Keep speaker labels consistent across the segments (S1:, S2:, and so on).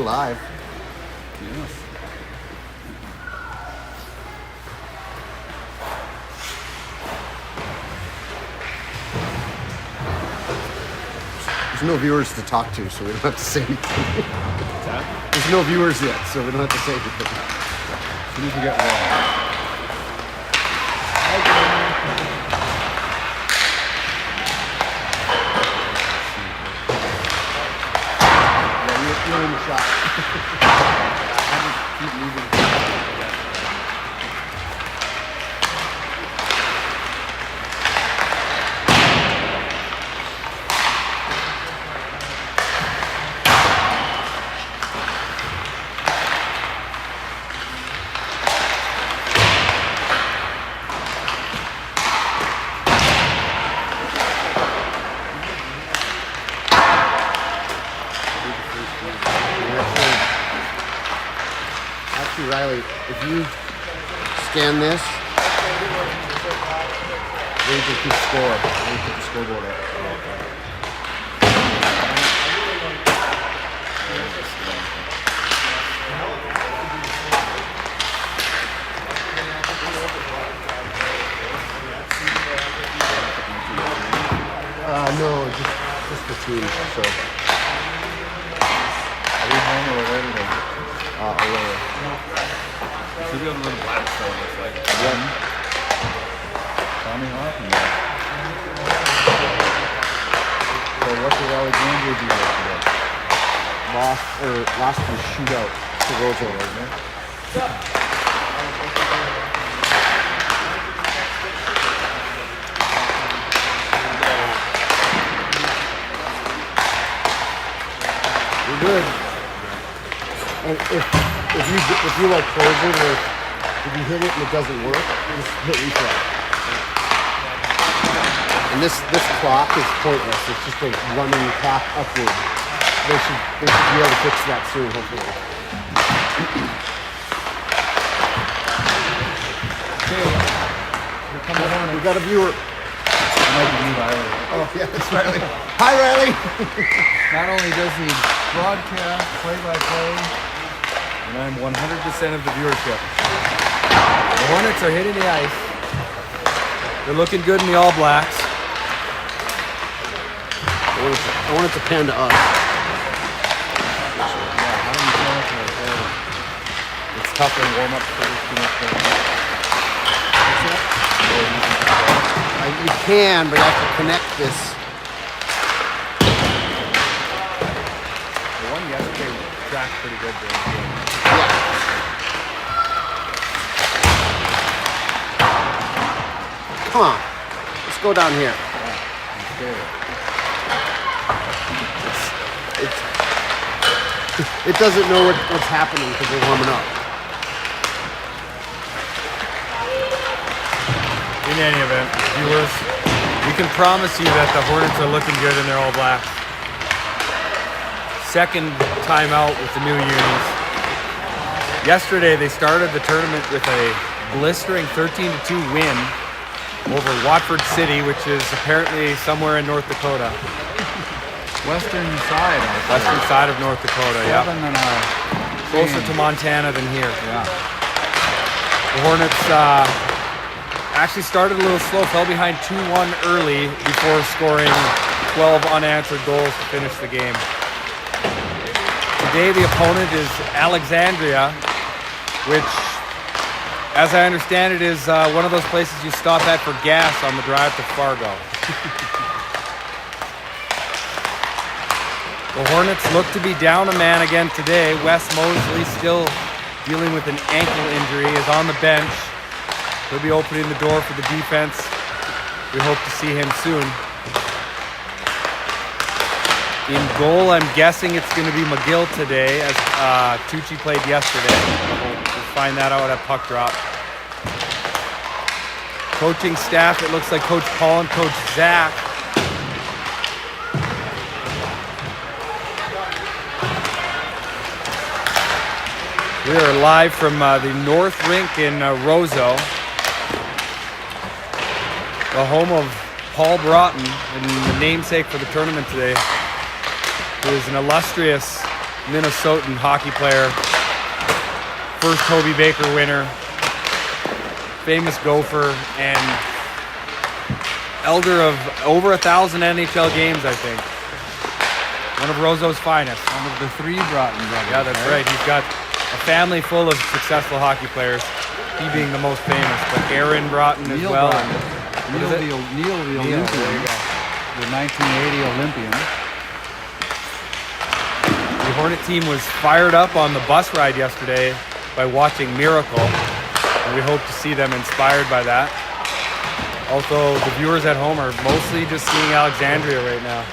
S1: live.
S2: Yes.
S1: There's no viewers to talk to, so we don't have to say anything.
S2: What's that?
S1: There's no viewers yet, so we don't have to say anything.
S2: As soon as we get one.
S1: Yeah, you're in the shot. I just keep moving. Actually, Riley, if you scan this, then you can keep score. Then you put the scoreboard up. No, just the team. So.
S2: Are we home or away today?
S1: Away.
S2: Should be on a little black stone, looks like.
S1: Yeah.
S2: Tommy Hoffman. So what did Alexandra do today?
S1: Lost in shootout to Rojo right there. We're good. And if you like close it, or if you hit it and it doesn't work, just hit replay. And this clock is pointless. It's just a running clock upward. They should be able to fix that soon, hopefully.
S2: Okay. Here come the Hornets.
S1: We got a viewer.
S2: Might be Riley.
S1: Oh yeah, that's Riley. Hi, Riley.
S2: Not only does he broadcast play-by-play, and I'm 100% of the viewership. The Hornets are hitting the ice. They're looking good in the All Blacks.
S1: I want it to pan to us.
S2: How do you tell if it's tough in warm-up for this team?
S1: You can, but you have to connect this.
S2: The one yesterday tracked pretty good during the game.
S1: Yeah. Come on. Let's go down here. It doesn't know what's happening because we're warming up.
S2: In any event, viewers, we can promise you that the Hornets are looking good in their All Black. Second time out with the new unis. Yesterday, they started the tournament with a blistering 13-2 win over Watford City, which is apparently somewhere in North Dakota.
S3: Western side.
S2: Western side of North Dakota, yeah. Closer to Montana than here.
S3: Yeah.
S2: The Hornets actually started a little slow, fell behind 2-1 early before scoring 12 unanswered goals to finish the game. Today the opponent is Alexandra, which, as I understand it, is one of those places you stop at for gas on the drive to Fargo. The Hornets look to be down a man again today. Wes Mosley, still dealing with an ankle injury, is on the bench. He'll be opening the door for the defense. We hope to see him soon. In goal, I'm guessing it's going to be McGill today, as Tucci played yesterday. We'll find that out at puck drop. Coaching staff, it looks like Coach Paul and Coach Zach. We are live from the North Rink in Roseau, the home of Paul Broughton, and the namesake for the tournament today, who is an illustrious Minnesotan hockey player, first Toby Baker winner, famous Gopher, and elder of over 1,000 NHL games, I think. One of Roseau's finest.
S3: One of the 3 Broughton brothers.
S2: Yeah, that's right. He's got a family full of successful hockey players, he being the most famous, but Aaron Broughton as well.
S3: Neil the Olympian, the 1980 Olympian.
S2: The Hornet team was fired up on the bus ride yesterday by watching Miracle, and we hope to see them inspired by that. Although the viewers at home are mostly just seeing Alexandria right now.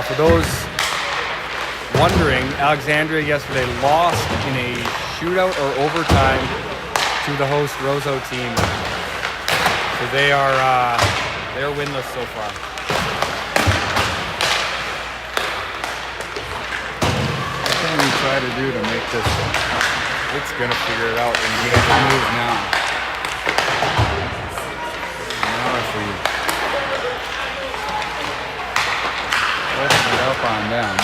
S2: For those wondering, Alexandria yesterday lost in a shootout or overtime to the host Roseau team. So they're winless so far.
S3: What can we try to do to make this?
S2: It's gonna figure it out in the
S3: We
S2: game.
S3: have to move now. Now if we open it up on them.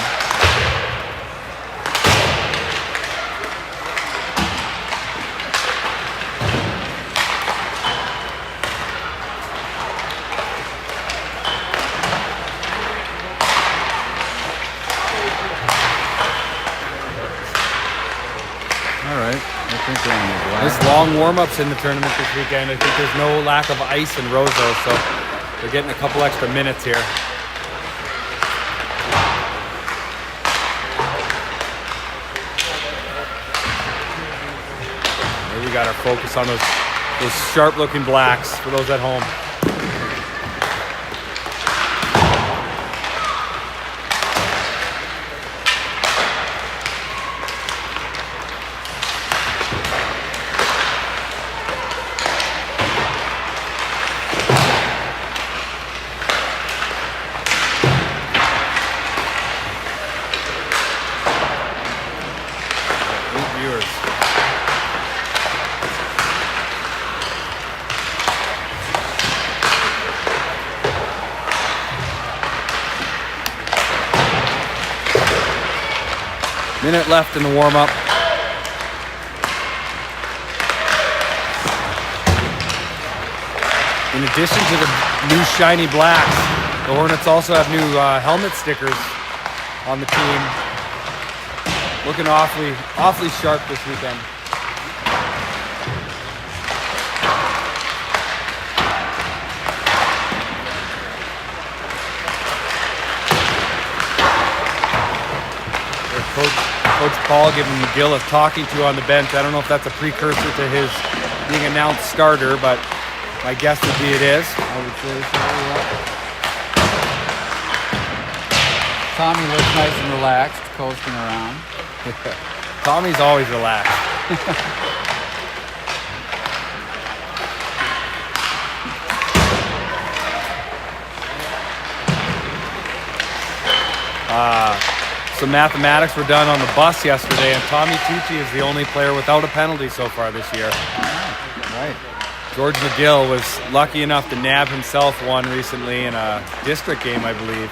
S3: All right, I think we're on the black.
S2: There's long warm-ups in the tournament this weekend. I think there's no lack of ice in Roseau, so they're getting a couple extra minutes here. Here we got our focus on those sharp-looking blacks for those at home. Viewers. Minute left in the warm-up. In addition to the new shiny blacks, the Hornets also have new helmet stickers on the team. Looking awfully sharp this weekend. Coach Paul giving McGill a talking to on the bench. I don't know if that's a precursor to his being announced starter, but my guess would be it is.
S3: I would say so, yeah. Tommy looks nice and relaxed, coasting around.
S2: Tommy's always relaxed. Some mathematics were done on the bus yesterday, and Tommy Tucci is the only player without a penalty so far this year.
S3: Right.
S2: George McGill was lucky enough to nab himself one recently in a district game, I believe.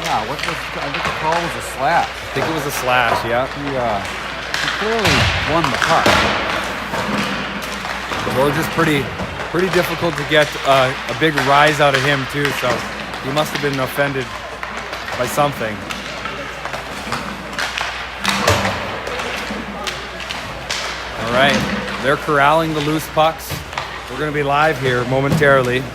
S3: Yeah, I think the call was a slash.
S2: I think it was a slash, yeah.
S3: He clearly won the puck.
S2: George is pretty difficult to get a big rise out of him too, so he must have been offended by something. All right, they're corralling the loose pucks. We're going to be live here momentarily. The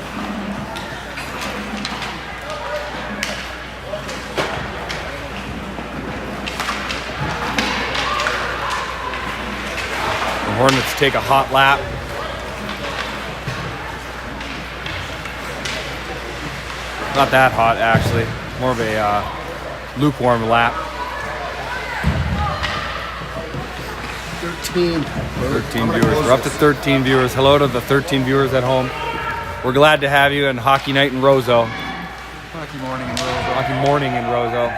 S2: Hornets take a hot lap. Not that hot, actually. More of a lukewarm lap. 13 viewers. We're up to 13 viewers. Hello to the 13 viewers at home. We're glad to have you on Hockey Night in Roseau.
S3: Hockey morning in Roseau.
S2: Hockey morning in Roseau.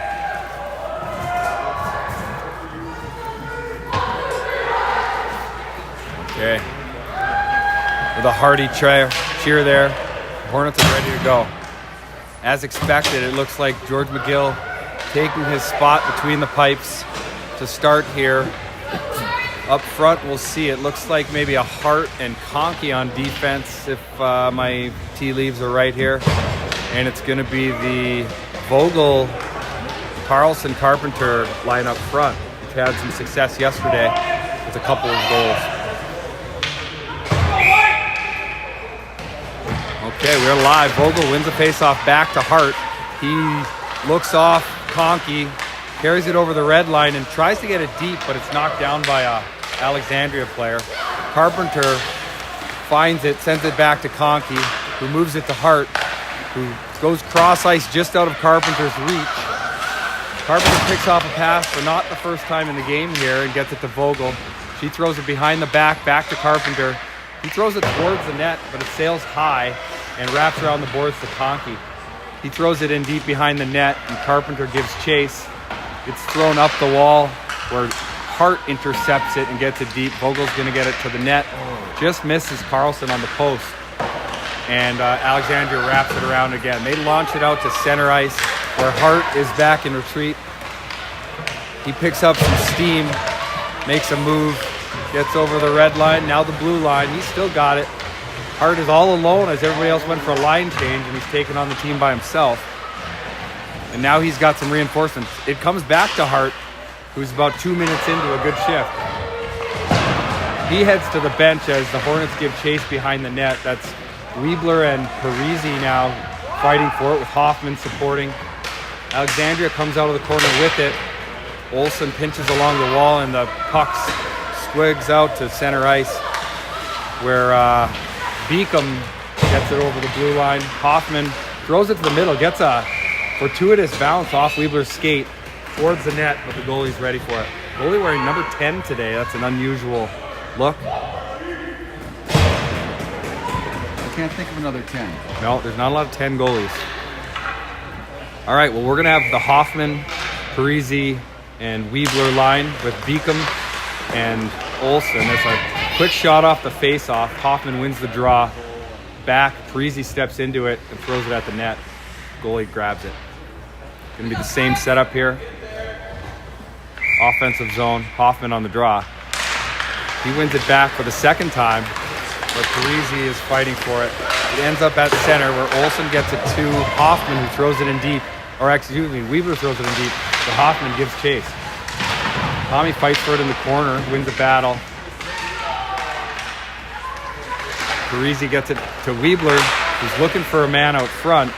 S2: Okay. With a hearty cheer there, the Hornets are ready to go. As expected, it looks like George McGill taking his spot between the pipes to start here. Up front, we'll see. It looks like maybe a Hart and Conkey on defense, if my tea leaves are right here. And it's going to be the Vogel, Carlson, Carpenter line up front, which had some success yesterday with a couple of goals. Okay, we're live. Vogel wins the faceoff back to Hart. He looks off Conkey, carries it over the red line and tries to get it deep, but it's knocked down by a Alexandria player. Carpenter finds it, sends it back to Conkey, who moves it to Hart, who goes cross ice just out of Carpenter's reach. Carpenter picks off a pass for not the first time in the game here and gets it to Vogel. She throws it behind the back to Carpenter. He throws it towards the net, but it sails high and wraps around the boards to Conkey. He throws it in deep behind the net, and Carpenter gives chase. It's thrown up the wall where Hart intercepts it and gets it deep. Vogel's going to get it to the net. Just misses Carlson on the post. And Alexandria wraps it around again. They launch it out to center ice where Hart is back in retreat. He picks up some steam, makes a move, gets over the red line, now the blue line. He's still got it. Hart is all alone as everybody else went for a line change, and he's taken on the team by himself. And now he's got some reinforcements. It comes back to Hart, who's about 2 minutes into a good shift. He heads to the bench as the Hornets give chase behind the net. That's Weebler and Parisi now fighting for it with Hoffman supporting. Alexandria comes out of the corner with it. Olsen pinches along the wall and the puck squigs out to center ice where Beacom gets it over the blue line. Hoffman throws it to the middle, gets a fortuitous bounce off Weebler's skate towards the net, but the goalie's ready for it. Goalie wearing number 10 today. That's an unusual look.
S3: I can't think of another 10.
S2: No, there's not a lot of 10 goalies. All right, well, we're going to have the Hoffman, Parisi, and Weebler line with Beacom and Olsen. There's a quick shot off the face-off. Hoffman wins the draw. Back, Parisi steps into it and throws it at the net. Goalie grabs it. Going to be the same setup here. Offensive zone, Hoffman on the draw. He wins it back for the second time, but Parisi is fighting for it. It ends up at center where Olsen gets it to Hoffman, who throws it in deep. Or excuse me, Weebler throws it in deep, but Hoffman gives chase. Tommy fights for it in the corner, wins the battle. Parisi gets it to Weebler, who's looking for a man out front.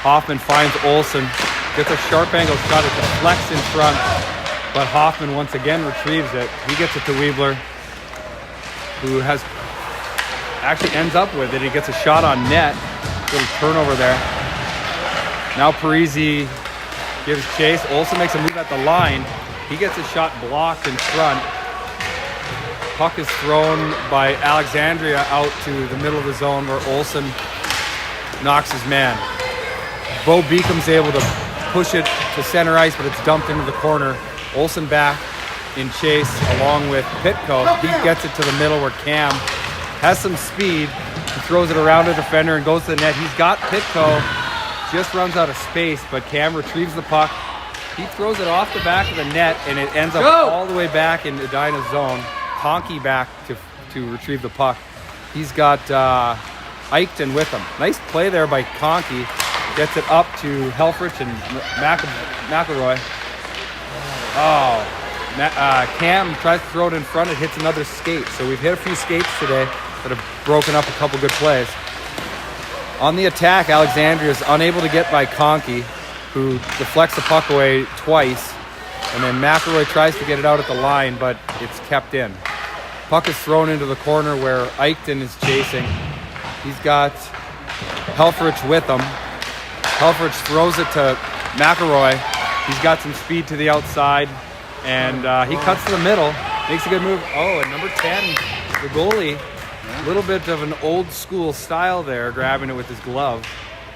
S2: Hoffman finds Olsen, gets a sharp angle shot, it deflects in front, but Hoffman once again retrieves it. He gets it to Weebler, who actually ends up with it. He gets a shot on net, little turnover there. Now Parisi gives chase. Olsen makes a move at the line. He gets a shot blocked in front. Puck is thrown by Alexandria out to the middle of the zone where Olsen knocks his man. Bo Beacom's able to push it to center ice, but it's dumped into the corner. Olsen back in chase along with Pitko. He gets it to the middle where Cam has some speed. He throws it around a defender and goes to the net. He's got Pitko, just runs out of space, but Cam retrieves the puck. He throws it off the back of the net, and it ends up all the way back in Edina's zone. Conkey back to retrieve the puck. He's got Eichton with him. Nice play there by Conkey. Gets it up to Helfrich and McElroy. Cam tries to throw it in front. It hits another skate. So we've hit a few skates today that have broken up a couple good plays. On the attack, Alexandria is unable to get by Conkey, who deflects the puck away twice. And then McElroy tries to get it out at the line, but it's kept in. Puck is thrown into the corner where Eichton is chasing. He's got Helfrich with him. Helfrich throws it to McElroy. He's got some speed to the outside, and he cuts to the middle, makes a good move. Oh, and number 10, the goalie, a little bit of an old school style there, grabbing it with his glove.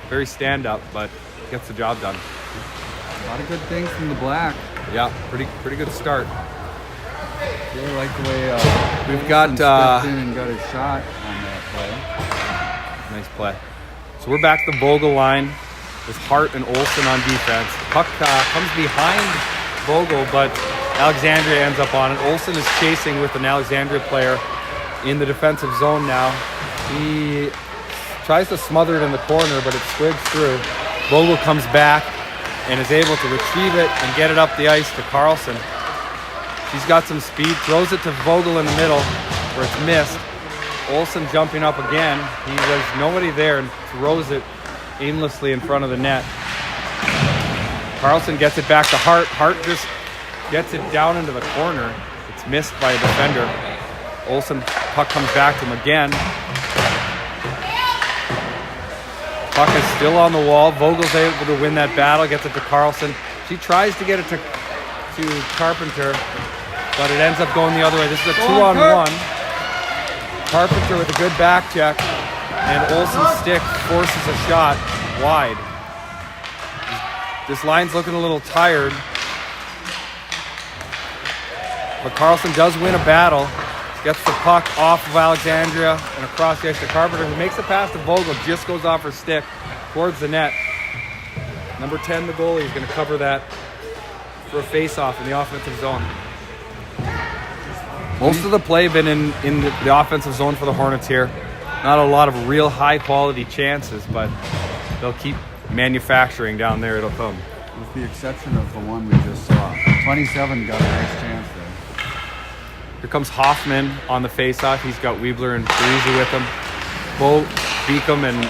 S2: Very stand-up, but gets the job done.
S3: A lot of good things from the Black.
S2: Yeah, pretty good start.
S3: Really like the way
S2: we've got
S3: stepped in and got a shot on that play.
S2: Nice play. So we're back to the Vogel line. with Hart and Olsen on defense. Puck comes behind Vogel, but Alexandria ends up on it. Olsen is chasing with an Alexandria player in the defensive zone now. He tries to smother it in the corner, but it swigs through. Vogel comes back and is able to retrieve it and get it up the ice to Carlson. She's got some speed, throws it to Vogel in the middle where it's missed. Olsen jumping up again. He was nobody there and throws it aimlessly in front of the net. Carlson gets it back to Hart. Hart just gets it down into the corner. It's missed by a defender. Olsen, puck comes back to him again. Puck is still on the wall. Vogel's able to win that battle, gets it to Carlson. She tries to get it to Carpenter, but it ends up going the other way. This is a 2-on-1. Carpenter with a good back check, and Olsen's stick forces a shot wide. This line's looking a little tired, but Carlson does win a battle. Gets the puck off of Alexandria and across the ice to Carpenter, who makes a pass to Vogel, just goes off her stick towards the net. Number 10, the goalie, is going to cover that for a face-off in the offensive zone. Most of the play been in the offensive zone for the Hornets here. Not a lot of real high-quality chances, but they'll keep manufacturing down there. It'll come.
S3: With the exception of the one we just saw. 27 got a nice chance there.
S2: Here comes Hoffman on the face-off. He's got Weebler and Parisi with him. Bo, Beacom, and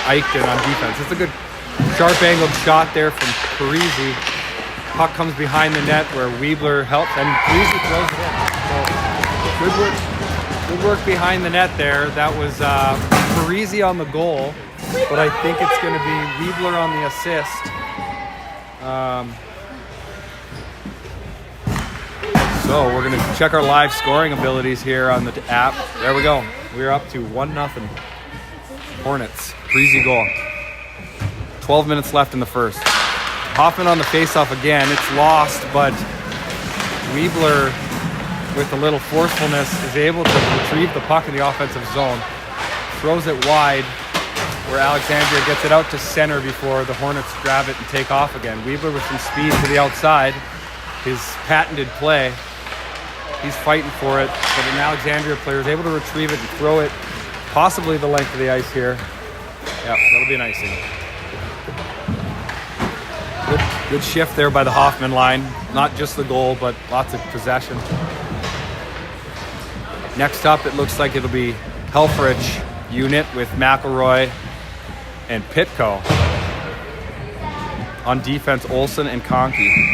S2: Eichten on defense. It's a good sharp-angled shot there from Parisi. Puck comes behind the net where Weebler helps, and Parisi throws it in. So good work behind the net there. That was Parisi on the goal, but I think it's going to be Weebler on the assist. So we're going to check our live scoring abilities here on the app. There we go. We're up to 1-0. Hornets. Parisi goal. 12 minutes left in the first. Hoffman on the faceoff again. It's lost, but Weebler, with a little forcefulness, is able to retrieve the puck in the offensive zone. Throws it wide, where Alexandria gets it out to center before the Hornets grab it and take off again. Weebler with some speed to the outside. His patented play. He's fighting for it, but an Alexandria player is able to retrieve it and throw it possibly the length of the ice here. Yeah, that'll be an icing. Good shift there by the Hoffman line. Not just the goal, but lots of possession. Next up, it looks like it'll be Helfrich unit with McElroy and Pitko. On defense, Olsen and Conkey.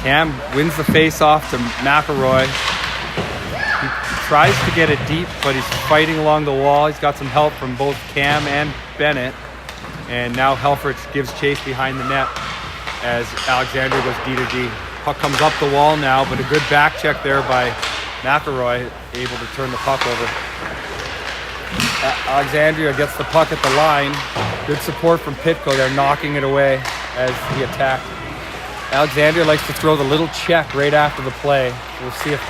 S2: Cam wins the face-off to McElroy. He tries to get it deep, but he's fighting along the wall. He's got some help from both Cam and Bennett. And now Helfrich gives chase behind the net as Alexandria goes D-to-D. Puck comes up the wall now, but a good back check there by McElroy, able to turn the puck over. Alexandria gets the puck at the line. Good support from Pitko there, knocking it away as he attacked. Alexandria likes to throw the little check right after the play. We'll see if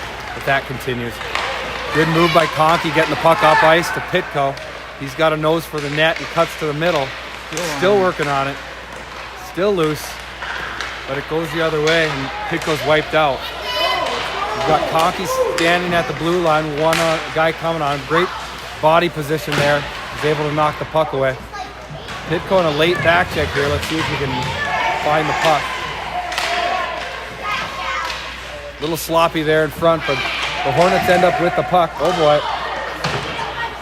S2: that continues. Good move by Conkey, getting the puck up ice to Pitko. He's got a nose for the net. He cuts to the middle. Still working on it. Still loose. But it goes the other way, and Pitko's wiped out. We've got Conkey standing at the blue line. One guy coming on. Great body position there. He's able to knock the puck away. Pitko in a late back check here. Let's see if he can find the puck. A little sloppy there in front, but the Hornets end up with the puck. Oh boy.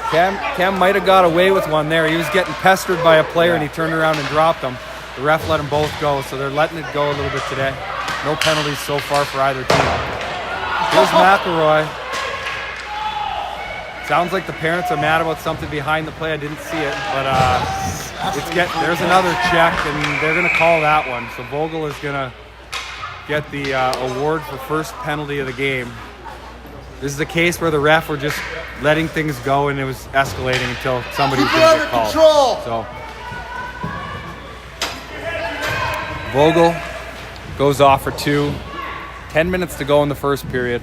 S2: Cam might have got away with one there. He was getting pestered by a player and he turned around and dropped them. The ref let them both go, so they're letting it go a little bit today. No penalties so far for either team. Here's McElroy. Sounds like the parents are mad about something behind the play. I didn't see it, but there's another check, and they're going to call that one. So Vogel is going to get the award for first penalty of the game. This is a case where the ref were just letting things go, and it was escalating until somebody was going to get called.
S1: Control.
S2: So Vogel goes off for 2. 10 minutes to go in the first period.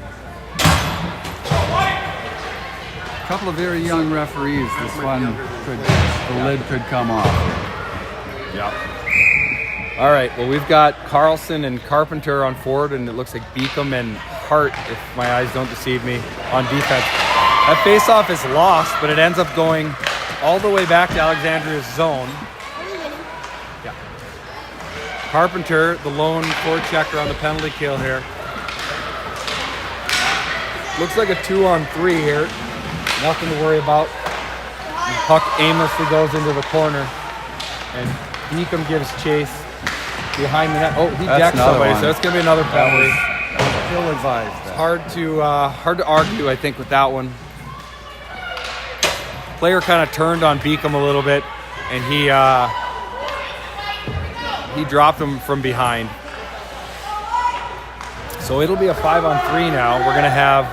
S3: Couple of very young referees. This one the lid could come off.
S2: Yeah. All right, well, we've got Carlson and Carpenter on forward, and it looks like Beacom and Hart, if my eyes don't deceive me, on defense. That faceoff is lost, but it ends up going all the way back to Alexandria's zone. Yeah. Carpenter, the lone forechecker on the penalty kill here. Looks like a 2-on-3 here. Nothing to worry about. The puck aimlessly goes into the corner, and Beacom gives chase behind the net. Oh, he decked somebody, so it's going to be another penalty.
S3: Still advised that.
S2: Hard to argue, I think, with that one. Player kind of turned on Beacom a little bit, and he dropped him from behind. So it'll be a 5-on-3 now. We're going to have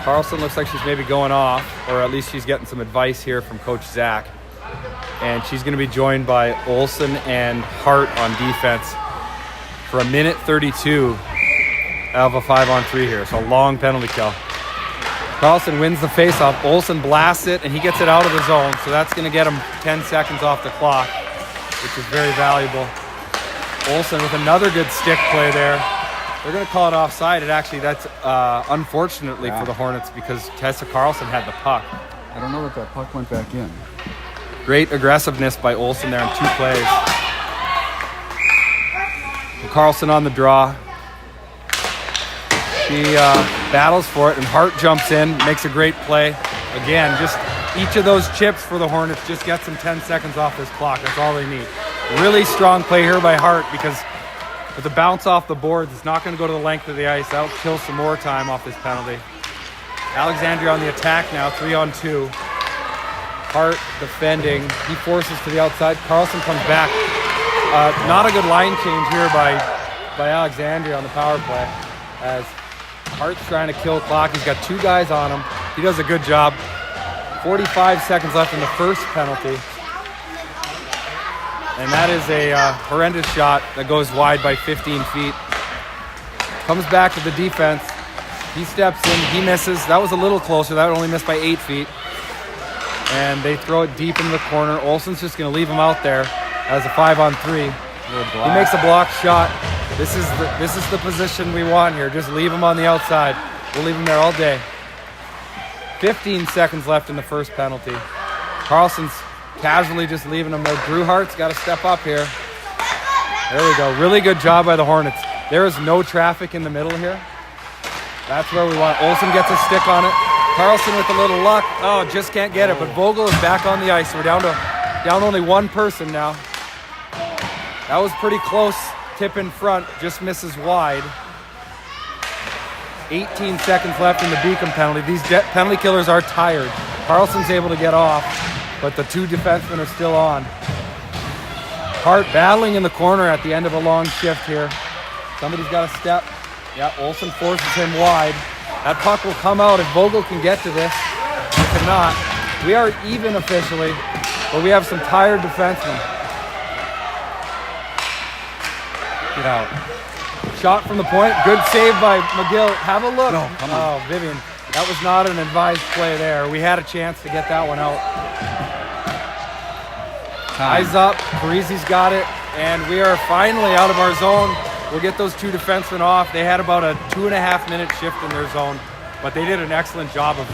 S2: Carlson, looks like she's maybe going off, or at least she's getting some advice here from Coach Zach. And she's going to be joined by Olsen and Hart on defense for 1:32 of a 5-on-3 here. So a long penalty kill. Carlson wins the faceoff. Olsen blasts it, and he gets it out of the zone. So that's going to get him 10 seconds off the clock, which is very valuable. Olsen with another good stick play there. They're going to call it offside. That's unfortunately for the Hornets, because Tessa Carlson had the puck.
S3: I don't know that that puck went back in.
S2: Great aggressiveness by Olsen there on 2 plays. Carlson on the draw. She battles for it, and Hart jumps in, makes a great play. Again, just each of those chips for the Hornets just gets them 10 seconds off this clock. That's all they need. Really strong play here by Hart, because with the bounce off the boards, it's not going to go to the length of the ice. That'll kill some more time off this penalty. Alexandria on the attack now, 3-on-2. Hart defending. He forces to the outside. Carlson comes back. Not a good line change here by Alexandria on the power play, as Hart's trying to kill clock. He's got 2 guys on him. He does a good job. 45 seconds left in the first penalty. And that is a horrendous shot that goes wide by 15 feet. Comes back to the defense. He steps in. He misses. That was a little closer. That only missed by 8 feet. And they throw it deep in the corner. Olsen's just going to leave him out there as a 5-on-3. He makes a blocked shot. This is the position we want here. Just leave him on the outside. We'll leave him there all day. 15 seconds left in the first penalty. Carlson's casually just leaving him there. Drew Hart's got to step up here. There we go. Really good job by the Hornets. There is no traffic in the middle here. That's where we want. Olsen gets a stick on it. Carlson with a little luck. Oh, just can't get it. But Vogel is back on the ice. We're down only one person now. That was pretty close. Tip in front. Just misses wide. 18 seconds left in the Beacom penalty. These penalty killers are tired. Carlson's able to get off, but the 2 defensemen are still on. Hart battling in the corner at the end of a long shift here. Somebody's got to step. Yeah, Olsen forces him wide. That puck will come out if Vogel can get to this. He cannot. We are even officially, but we have some tired defensemen. Get out. Shot from the point. Good save by McGill. Have a look.
S3: No, come on.
S2: Oh, Vivian. That was not an advised play there. We had a chance to get that one out. Eyes up. Parisi's got it. And we are finally out of our zone. We'll get those 2 defensemen off. They had about a 2.5-minute shift in their zone, but they did an excellent job of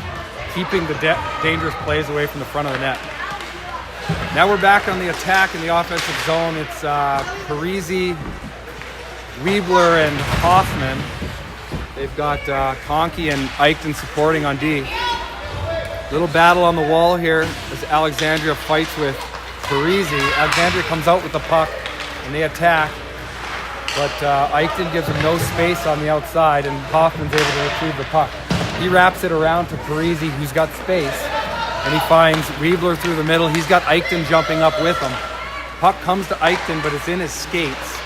S2: keeping the dangerous plays away from the front of the net. Now we're back on the attack in the offensive zone. It's Parisi, Weebler, and Hoffman. They've got Conkey and Eichten supporting on D. Little battle on the wall here as Alexandria fights with Parisi. Alexandria comes out with the puck, and they attack. But Eichten gives him no space on the outside, and Hoffman's able to retrieve the puck. He wraps it around to Parisi, who's got space, and he finds Weebler through the middle. He's got Eichten jumping up with him. Puck comes to Eichten, but it's in his skates,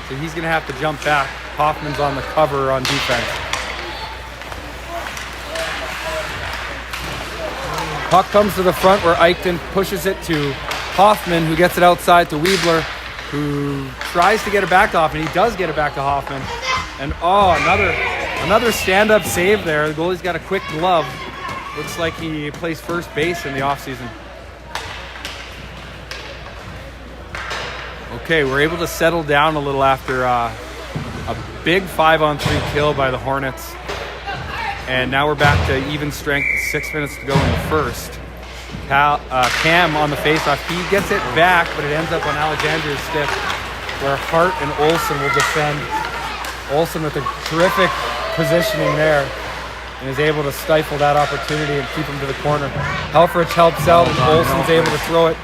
S2: so he's going to have to jump back. Hoffman's on the cover on defense. Puck comes to the front where Eichten pushes it to Hoffman, who gets it outside to Weebler, who tries to get it back to Hoffman. He does get it back to Hoffman. And another stand-up save there. The goalie's got a quick glove. Looks like he plays first base in the offseason. Okay, we're able to settle down a little after a big 5-on-3 kill by the Hornets. And now we're back to even strength, 6 minutes to go in the first. Cam on the faceoff, he gets it back, but it ends up on Alexandra's stick, where Hart and Olsen will defend. Olsen with a terrific positioning there, and is able to stifle that opportunity and keep him to the corner. Helfrich helps out, and Olsen's able to throw it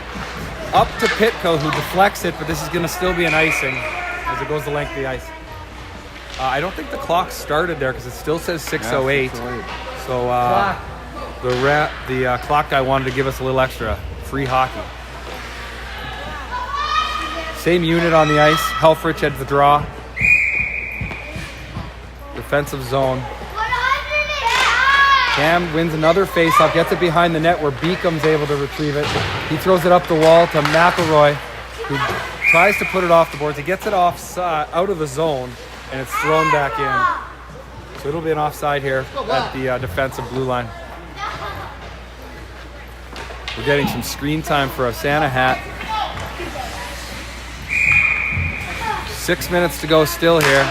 S2: up to Pitko, who deflects it, but this is going to still be an icing as it goes the length of the ice. I don't think the clock started there because it still says 6:08. So the clock guy wanted to give us a little extra free hockey. Same unit on the ice. Helfrich at the draw. Defensive zone. Cam wins another faceoff, gets it behind the net where Beacom's able to retrieve it. He throws it up the wall to McElroy, who tries to put it off the boards. He gets it off out of the zone, and it's thrown back in. So it'll be an offside here at the defensive blue line. We're getting some screen time for a Santa hat. 6 minutes to go still here.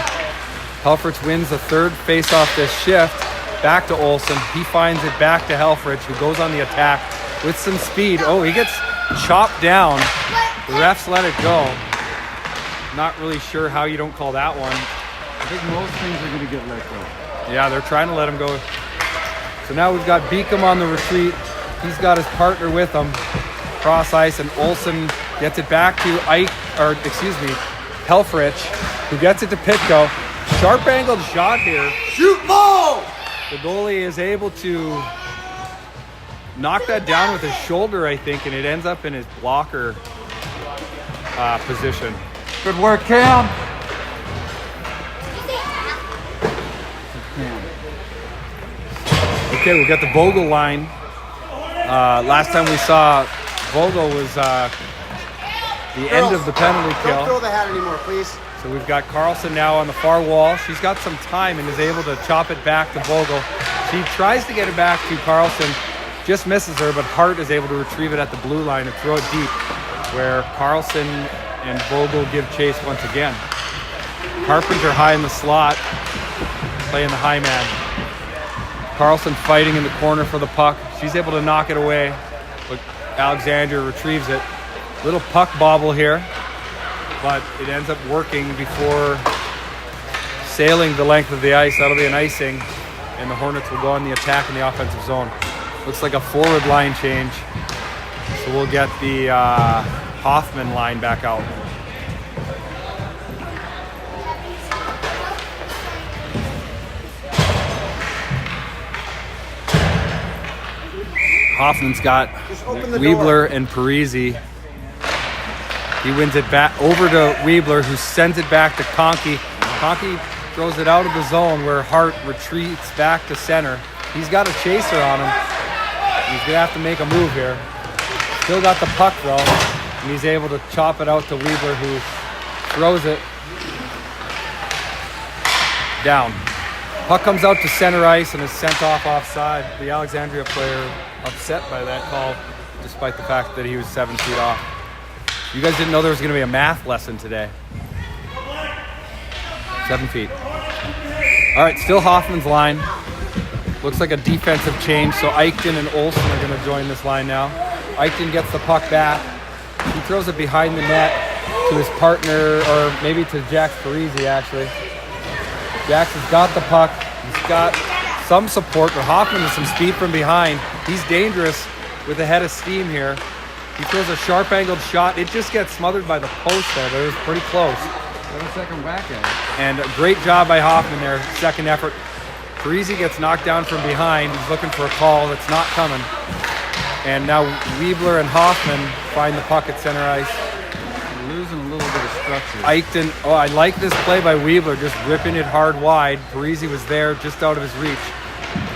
S2: Helfrich wins the third face-off this shift. Back to Olsen. He finds it back to Helfrich, who goes on the attack with some speed. Oh, he gets chopped down. The refs let it go. Not really sure how you don't call that one.
S3: I think most things are going to get let go.
S2: Yeah, they're trying to let him go. So now we've got Beacom on the retreat. He's got his partner with him. Cross ice, and Olsen gets it back to Helfrich, who gets it to Pitko. Sharp angled shot here.
S1: Shoot ball!
S2: The goalie is able to knock that down with his shoulder, I think, and it ends up in his blocker position.
S3: Good work, Cam.
S2: Okay, we've got the Vogel line. Last time we saw Vogel was the end of the penalty kill.
S1: Don't throw the hat anymore, please.
S2: So we've got Carlson now on the far wall. She's got some time and is able to chop it back to Vogel. She tries to get it back to Carlson, just misses her, but Hart is able to retrieve it at the blue line and throw it deep, where Carlson and Vogel give chase once again. Carpenter high in the slot, playing the high man. Carlson fighting in the corner for the puck. She's able to knock it away, but Alexandra retrieves it. Little puck bobble here, but it ends up working before sailing the length of the ice. That'll be an icing, and the Hornets will go on the attack in the offensive zone. Looks like a forward line change, so we'll get the Hoffman line back out. Hoffman's got Weebler and Parisi. He wins it back over to Weebler, who sends it back to Conkey. Conkey throws it out of the zone where Hart retreats back to center. He's got a chaser on him. He's going to have to make a move here. Still got the puck though, and he's able to chop it out to Weebler, who throws it down. Puck comes out to center ice and is sent off offside. The Alexandria player upset by that call, despite the fact that he was 7 feet off. You guys didn't know there was going to be a math lesson today. 7 feet. All right, still Hoffman's line. Looks like a defensive change, so Eichton and Olsen are going to join this line now. Eichton gets the puck back. He throws it behind the net to his partner, or maybe to Jax Parisi, actually. Jax has got the puck. He's got some support, but Hoffman has some speed from behind. He's dangerous with a head of steam here. He throws a sharp angled shot. It just gets smothered by the post there, but it was pretty close.
S3: Got a second whack at it.
S2: And a great job by Hoffman there, second effort. Parisi gets knocked down from behind. He's looking for a call that's not coming. And now Weebler and Hoffman find the puck at center ice.
S3: We're losing a little bit of structure.
S2: Eichton, oh, I like this play by Weebler, just ripping it hard wide. Parisi was there, just out of his reach.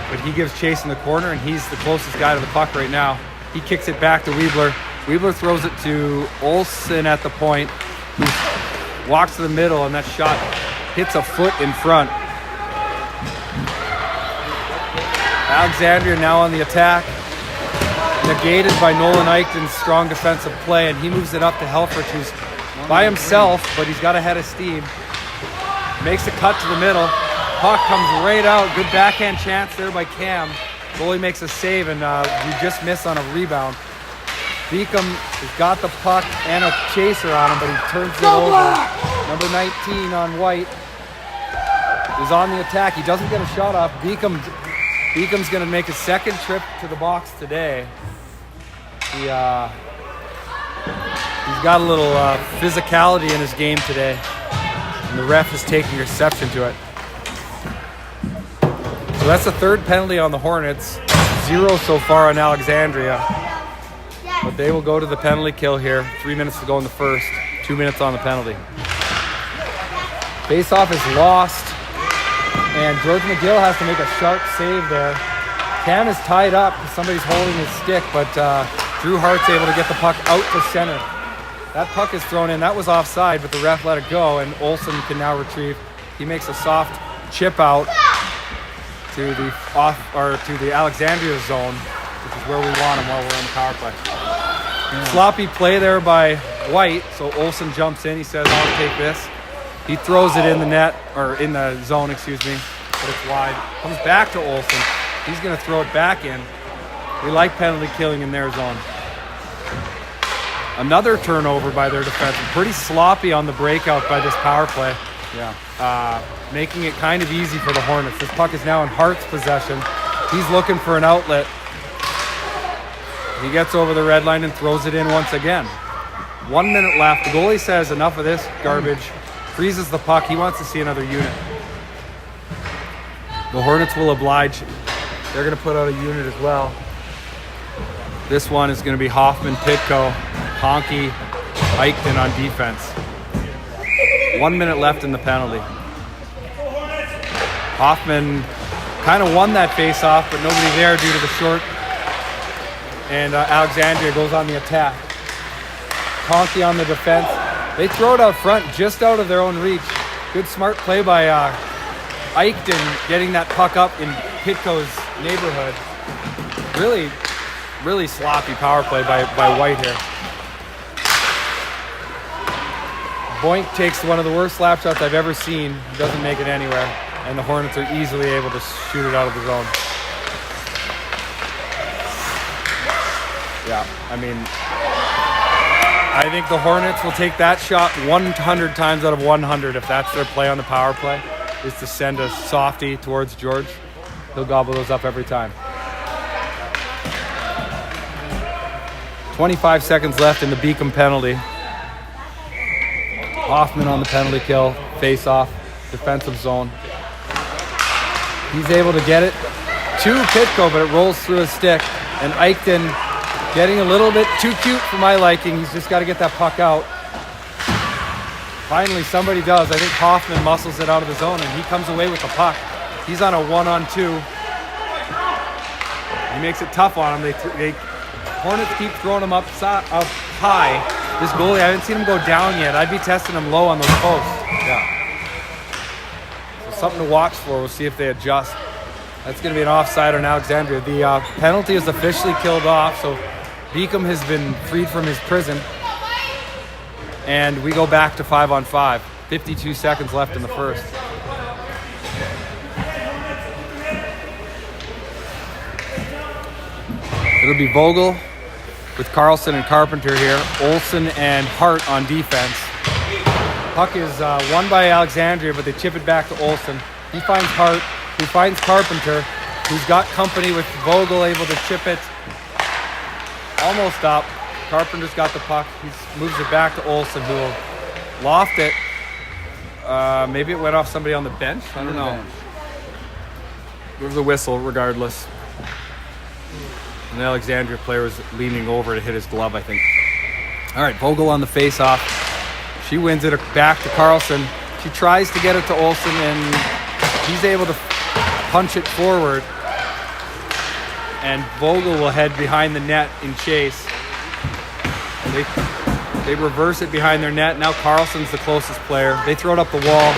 S2: But he gives chase in the corner, and he's the closest guy to the puck right now. He kicks it back to Weebler. Weebler throws it to Olsen at the point, who walks to the middle, and that shot hits a foot in front. Alexandria now on the attack. Negated by Nolan Eichton's strong defensive play, and he moves it up to Helfrich, who's by himself, but he's got a head of steam. Makes a cut to the middle. Puck comes right out. Good backhand chance there by Cam. Goalie makes a save, and we just miss on a rebound. Beacom has got the puck and a chaser on him, but he turns it over. Number 19 on White is on the attack. He doesn't get a shot off. Beacom's going to make his second trip to the box today. He's got a little physicality in his game today, and the ref is taking exception to it. So that's the third penalty on the Hornets. 0 so far on Alexandria. But they will go to the penalty kill here. 3 minutes to go in the first. 2 minutes on the penalty. Face-off is lost. And George McGill has to make a sharp save there. Cam is tied up because somebody's holding his stick, but Drew Hart's able to get the puck out to center. That puck is thrown in. That was offside, but the ref let it go, and Olsen can now retrieve. He makes a soft chip out to the Alexandria zone, which is where we want him while we're on the power play. Sloppy play there by White, so Olsen jumps in. He says, "I'll take this." He throws it in the net, or in the zone, excuse me, but it's wide. Comes back to Olsen. He's going to throw it back in. We like penalty killing in their zone. Another turnover by their defense. Pretty sloppy on the breakout by this power play.
S3: Yeah.
S2: Making it kind of easy for the Hornets. This puck is now in Hart's possession. He's looking for an outlet. He gets over the red line and throws it in once again. 1 minute left. The goalie says, "Enough of this garbage." Freezes the puck. He wants to see another unit. The Hornets will oblige. They're going to put out a unit as well. This one is going to be Hoffman, Pitko, Honky, Eichton on defense. 1 minute left in the penalty. Hoffman kind of won that face-off, but nobody there due to the short. And Alexandria goes on the attack. Honky on the defense. They throw it out front, just out of their own reach. Good smart play by Eichton, getting that puck up in Pitko's neighborhood. Really, really sloppy power play by White here. Boink takes one of the worst slap shots I've ever seen. Doesn't make it anywhere. And the Hornets are easily able to shoot it out of the zone. Yeah, I mean, I think the Hornets will take that shot 100 times out of 100 if that's their play on the power play, is to send a softie towards George. He'll gobble those up every time. 25 seconds left in the Beacom penalty. Hoffman on the penalty kill, face off, defensive zone. He's able to get it to Pitko, but it rolls through his stick. And Eichton getting a little bit too cute for my liking. He's just got to get that puck out. Finally, somebody does. I think Hoffman muscles it out of the zone, and he comes away with the puck. He's on a 1-on-2. He makes it tough on him. Hornets keep throwing him up high. This goalie, I haven't seen him go down yet. I'd be testing him low on those posts. Yeah. So something to watch for. We'll see if they adjust. That's going to be an offside on Alexandria. The penalty is officially killed off, so Beacom has been freed from his prison. And we go back to 5-on-5. 52 seconds left in the first. It'll be Vogel with Carlson and Carpenter here. Olsen and Hart on defense. Puck is won by Alexandria, but they chip it back to Olsen. He finds Hart, who finds Carpenter, who's got company with Vogel, able to chip it almost up. Carpenter's got the puck. He moves it back to Olsen, who will loft it. Maybe it went off somebody on the bench. I don't know. There was a whistle, regardless. And the Alexandria player was leaning over to hit his glove, I think. All right, Vogel on the face-off. She wins it back to Carlson. She tries to get it to Olsen, and he's able to punch it forward. And Vogel will head behind the net in chase. And they reverse it behind their net. Now Carlson's the closest player. They throw it up the wall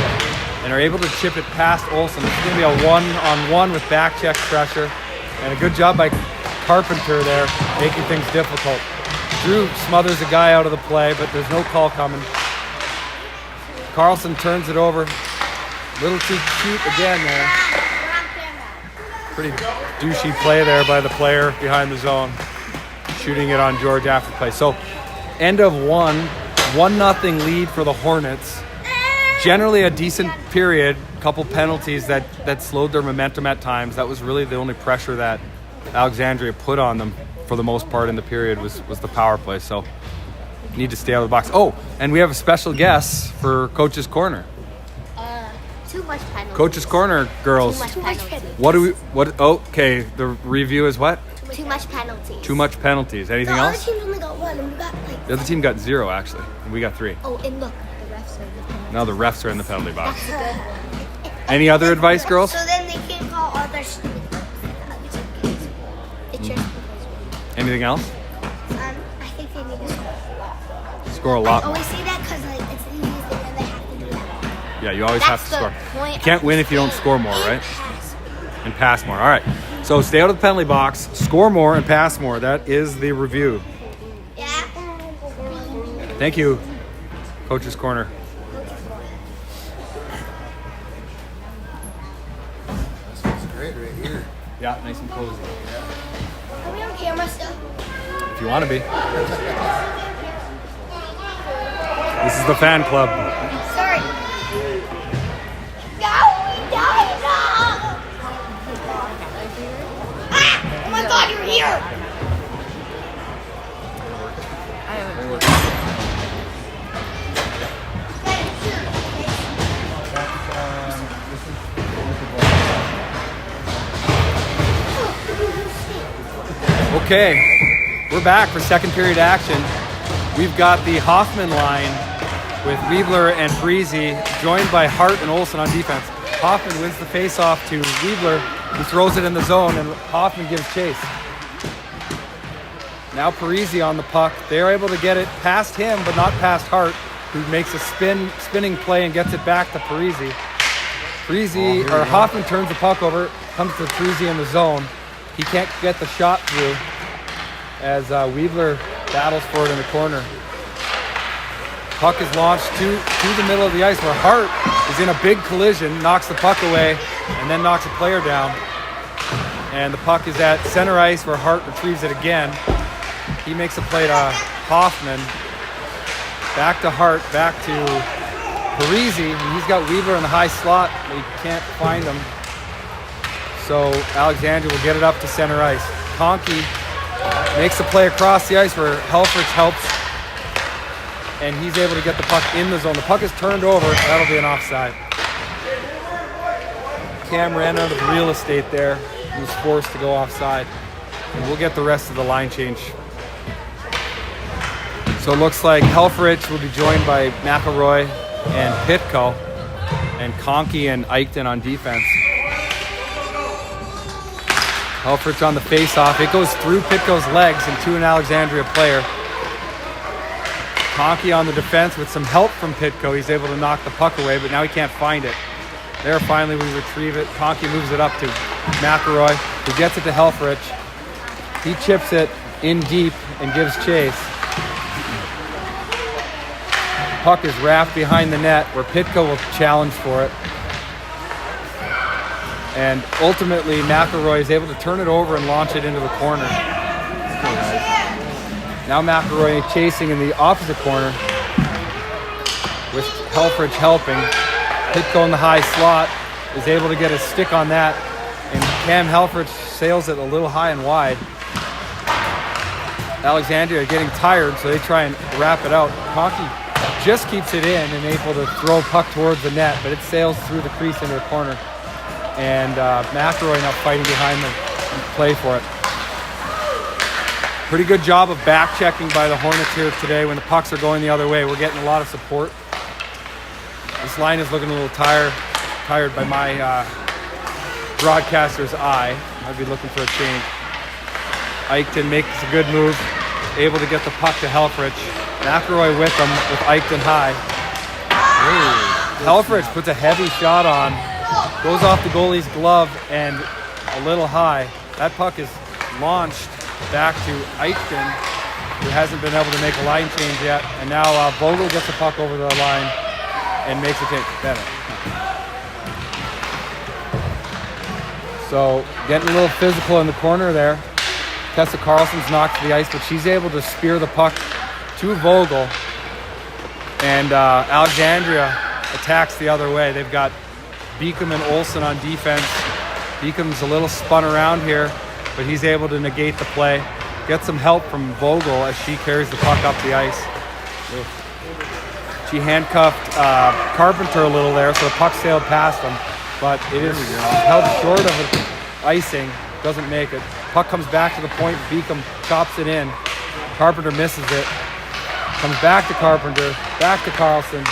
S2: and are able to chip it past Olsen. It's going to be a 1-on-1 with back check pressure. And a good job by Carpenter there, making things difficult. Drew smothers a guy out of the play, but there's no call coming. Carlson turns it over. Little too cute again there. Pretty douchey play there by the player behind the zone. Shooting it on George after play. So, end of 1-0 lead for the Hornets. Generally a decent period. Couple penalties that slowed their momentum at times. That was really the only pressure that Alexandria put on them for the most part in the period was the power play. So, need to stay out of the box. Oh, and we have a special guest for Coach's Corner.
S4: Too much penalties.
S2: Coach's Corner, girls.
S4: Too much penalties.
S2: Okay, the review is what?
S4: Too much penalties.
S2: Too much penalties. Anything
S4: The
S2: else?
S4: other teams only got one, and we got like.
S2: The other team got 0, actually. And we got 3.
S4: Oh, and look, the refs are in the penalty.
S2: Now the refs are in the penalty box.
S4: That's good.
S2: Any other advice, girls?
S4: So then they can't call other. It's just
S2: Anything else?
S4: I think they need to score a lot.
S2: Score a
S4: I
S2: lot.
S4: always say that because like it's the easiest thing, and they have to do that.
S2: Yeah, you always have to
S4: That's
S2: score.
S4: the point.
S2: You can't win if you don't score more, right?
S4: Pass.
S2: And pass more. All right. So stay out of the penalty box, score more, and pass more. That is the review.
S4: Yeah.
S2: Thank you, Coach's Corner.
S1: That's great right here.
S2: Yeah, nice and cozy.
S4: Are we on camera still?
S2: If you want to be. This is the fan club.
S4: Sorry. No. Ah! Oh my God, you're here.
S2: Okay, we're back for second period action. We've got the Hoffman line with Weebler and Parisi, joined by Hart and Olsen on defense. Hoffman wins the faceoff to Weebler, who throws it in the zone, and Hoffman gives chase. Now Parisi on the puck. They're able to get it past him, but not past Hart, who makes a spinning play and gets it back to Parisi. Hoffman turns the puck over, comes to Parisi in the zone. He can't get the shot through as Weebler battles for it in the corner. Puck is launched to the middle of the ice where Hart is in a big collision, knocks the puck away, and then knocks a player down. And the puck is at center ice where Hart retrieves it again. He makes a play to Hoffman. Back to Hart, back to Parisi, and he's got Weebler in the high slot, but he can't find him. So Alexandria will get it up to center ice. Conkey makes the play across the ice where Helfrich helps, and he's able to get the puck in the zone. The puck is turned over. That'll be an offside. Cam ran out of real estate there. He was forced to go offside. And we'll get the rest of the line change. So it looks like Helfrich will be joined by McElroy and Pitko, and Conkey and Eichton on defense. Helfrich on the face-off. It goes through Pitko's legs and to an Alexandria player. Conkey on the defense with some help from Pitko. He's able to knock the puck away, but now he can't find it. There, finally, we retrieve it. Conkey moves it up to McElroy, who gets it to Helfrich. He chips it in deep and gives chase. Puck is wrapped behind the net where Pitko will challenge for it. And ultimately, McElroy is able to turn it over and launch it into the corner. Now McElroy chasing in the opposite corner with Helfrich helping. Pitko in the high slot is able to get a stick on that, and Cam Helfrich sails it a little high and wide. Alexandria are getting tired, so they try and wrap it out. Conkey just keeps it in and able to throw puck towards the net, but it sails through the crease into the corner. And McElroy now fighting behind the play for it. Pretty good job of back checking by the Hornets here today when the pucks are going the other way. We're getting a lot of support. This line is looking a little tired by my broadcaster's eye. I'd be looking for a change. Eichton makes a good move, able to get the puck to Helfrich. McElroy with him with Eichton high. Helfrich puts a heavy shot on. Goes off the goalie's glove and a little high. That puck is launched back to Eichton, who hasn't been able to make a line change yet. And now Vogel gets the puck over the line and makes it take better. So getting a little physical in the corner there. Tessa Carlson's knocked to the ice, but she's able to spear the puck to Vogel. And Alexandria attacks the other way. They've got Beacom and Olsen on defense. Beacom's a little spun around here, but he's able to negate the play. Get some help from Vogel as she carries the puck up the ice. She handcuffed Carpenter a little there, so the puck sailed past him, but it is held short of an icing. Doesn't make it. Puck comes back to the point. Beacom chops it in. Carpenter misses it. Comes back to Carpenter. Back to Carlson.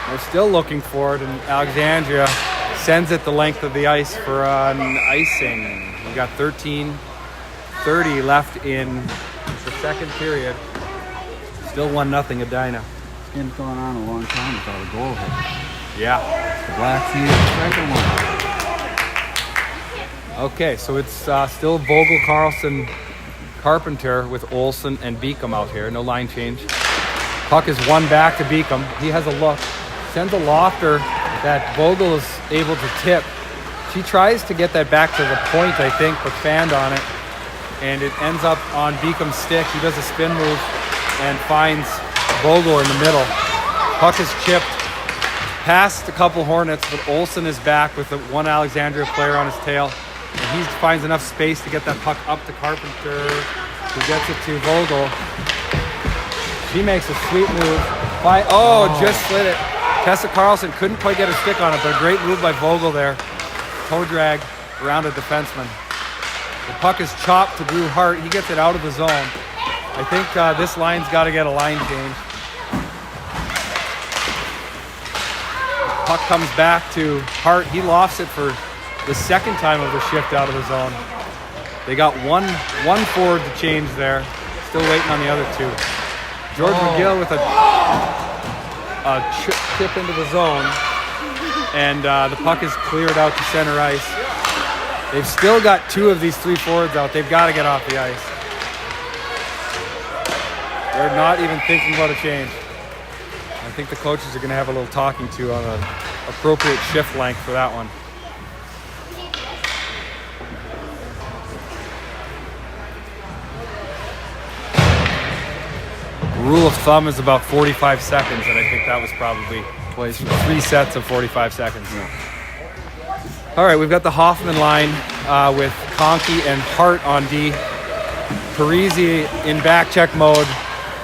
S2: They're still looking for it, and Alexandria sends it the length of the ice for an icing. We got 13:30 left in the second period. Still 1-0 Edina.
S3: This game's going on a long time without a goal hit.
S2: Yeah.
S3: The Blacks need the second one.
S2: Okay, so it's still Vogel, Carlson, Carpenter with Olsen and Beacom out here. No line change. Puck is won back to Beacom. He has a look. Sends a lofter that Vogel is able to tip. She tries to get that back to the point, I think, but fanned on it. And it ends up on Beacom's stick. He does a spin move and finds Vogel in the middle. Puck is chipped past a couple Hornets, but Olsen is back with the one Alexandria player on his tail. And he finds enough space to get that puck up to Carpenter, who gets it to Vogel. She makes a sweet move. Just slid it. Tessa Carlson couldn't quite get her stick on it, but a great move by Vogel there. Toe drag around a defenseman. The puck is chopped to Drew Hart. He gets it out of the zone. I think this line's got to get a line change. Puck comes back to Hart. He lofts it for the second time of the shift out of the zone. They got one forward to change there. Still waiting on the other two. George McGill with a chip into the zone, and the puck is cleared out to center ice. They've still got two of these three forwards out. They've got to get off the ice. They're not even thinking about a change. I think the coaches are going to have a little talking to on an appropriate shift length for that one. Rule of thumb is about 45 seconds, and I think that was probably three sets of 45 seconds. Yeah. All right, we've got the Hoffman line with Conkey and Hart on D. Parisi in back check mode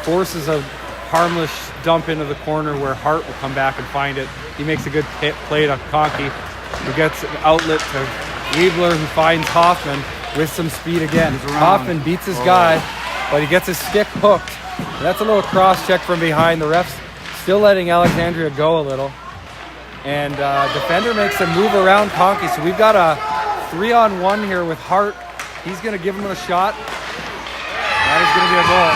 S2: forces a harmless dump into the corner where Hart will come back and find it. He makes a good play to Conkey, who gets an outlet to Weebler, who finds Hoffman with some speed again. Hoffman beats his guy, but he gets his stick hooked. That's a little cross check from behind. The ref's still letting Alexandria go a little. And defender makes a move around Conkey. So we've got a 3-on-1 here with Hart. He's going to give him a shot. That is going to be a goal.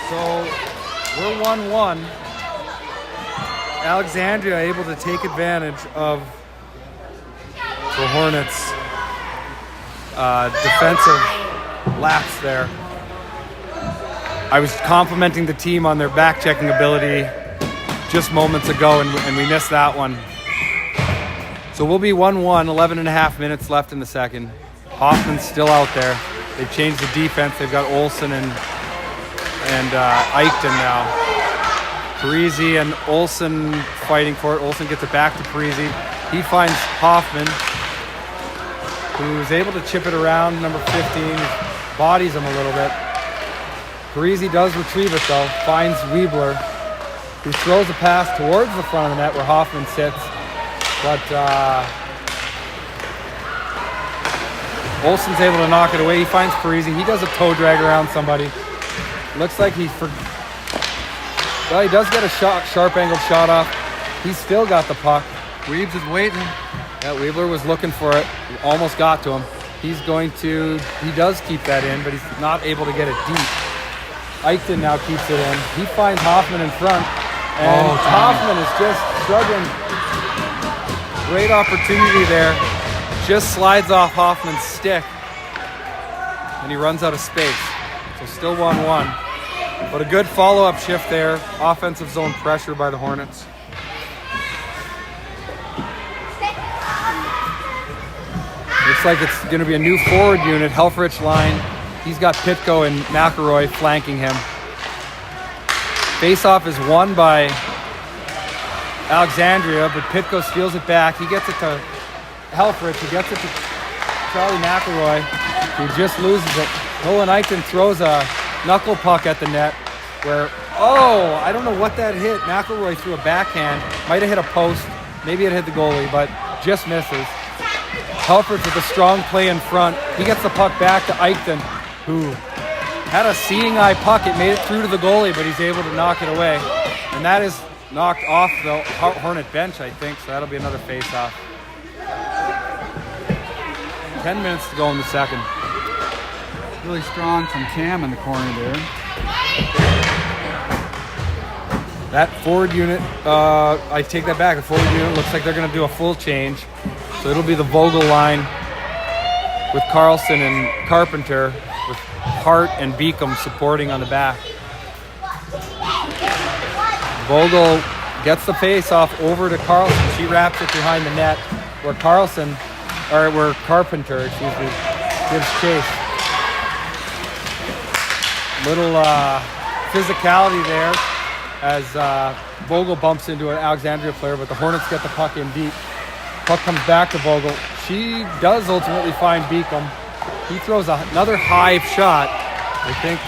S2: So we're 1-1. Alexandria able to take advantage of the Hornets' defensive lapse there. I was complimenting the team on their back-checking ability just moments ago, and we missed that one. So we'll be 1-1, 11 and a half minutes left in the second. Hoffman's still out there. They've changed the defense. They've got Olsen and Eichton now. Parisi and Olsen fighting for it. Olsen gets it back to Parisi. He finds Hoffman, who's able to chip it around, number 15, bodies him a little bit. Parisi does retrieve it though, finds Weebler, who throws a pass towards the front of the net where Hoffman sits. But Olsen's able to knock it away. He finds Parisi. He does a toe drag around somebody. Looks like he does get a sharp angled shot off. He's still got the puck.
S3: Weebs is waiting.
S2: Yeah, Weebler was looking for it. Almost got to him. He does keep that in, but he's not able to get it deep. Eichton now keeps it in. He finds Hoffman in front, and Hoffman is just struggling Great opportunity there. Just slides off Hoffman's stick. And he runs out of space. So still 1-1. But a good follow-up shift there. Offensive zone pressure by the Hornets. Looks like it's going to be a new forward unit. Helfrich line. He's got Pitko and McElroy flanking him. Face-off is won by Alexandria, but Pitko steals it back. He gets it to Helfrich. He gets it to Charlie McElroy, who just loses it. Nolan Eichten throws a knuckle puck at the net where, I don't know what that hit. McElroy threw a backhand. Might have hit a post. Maybe it hit the goalie, but just misses. Helfrich with a strong play in front. He gets the puck back to Eichten, who had a seeing eye puck. It made it through to the goalie, but he's able to knock it away. And that is knocked off the Hornet bench, I think, so that'll be another face-off. 10 minutes to go in the second.
S3: Really strong from Cam in the corner there.
S2: That forward unit, I take that back. The forward unit looks like they're going to do a full change. So it'll be the Vogel line with Carlson and Carpenter, with Hart and Beacom supporting on the back. Vogel gets the face off over to Carlson. She wraps it behind the net where Carpenter, gives chase. Little physicality there as Vogel bumps into an Alexandria player, but the Hornets get the puck in deep. Puck comes back to Vogel. She does ultimately find Beacom. He throws another high shot. I think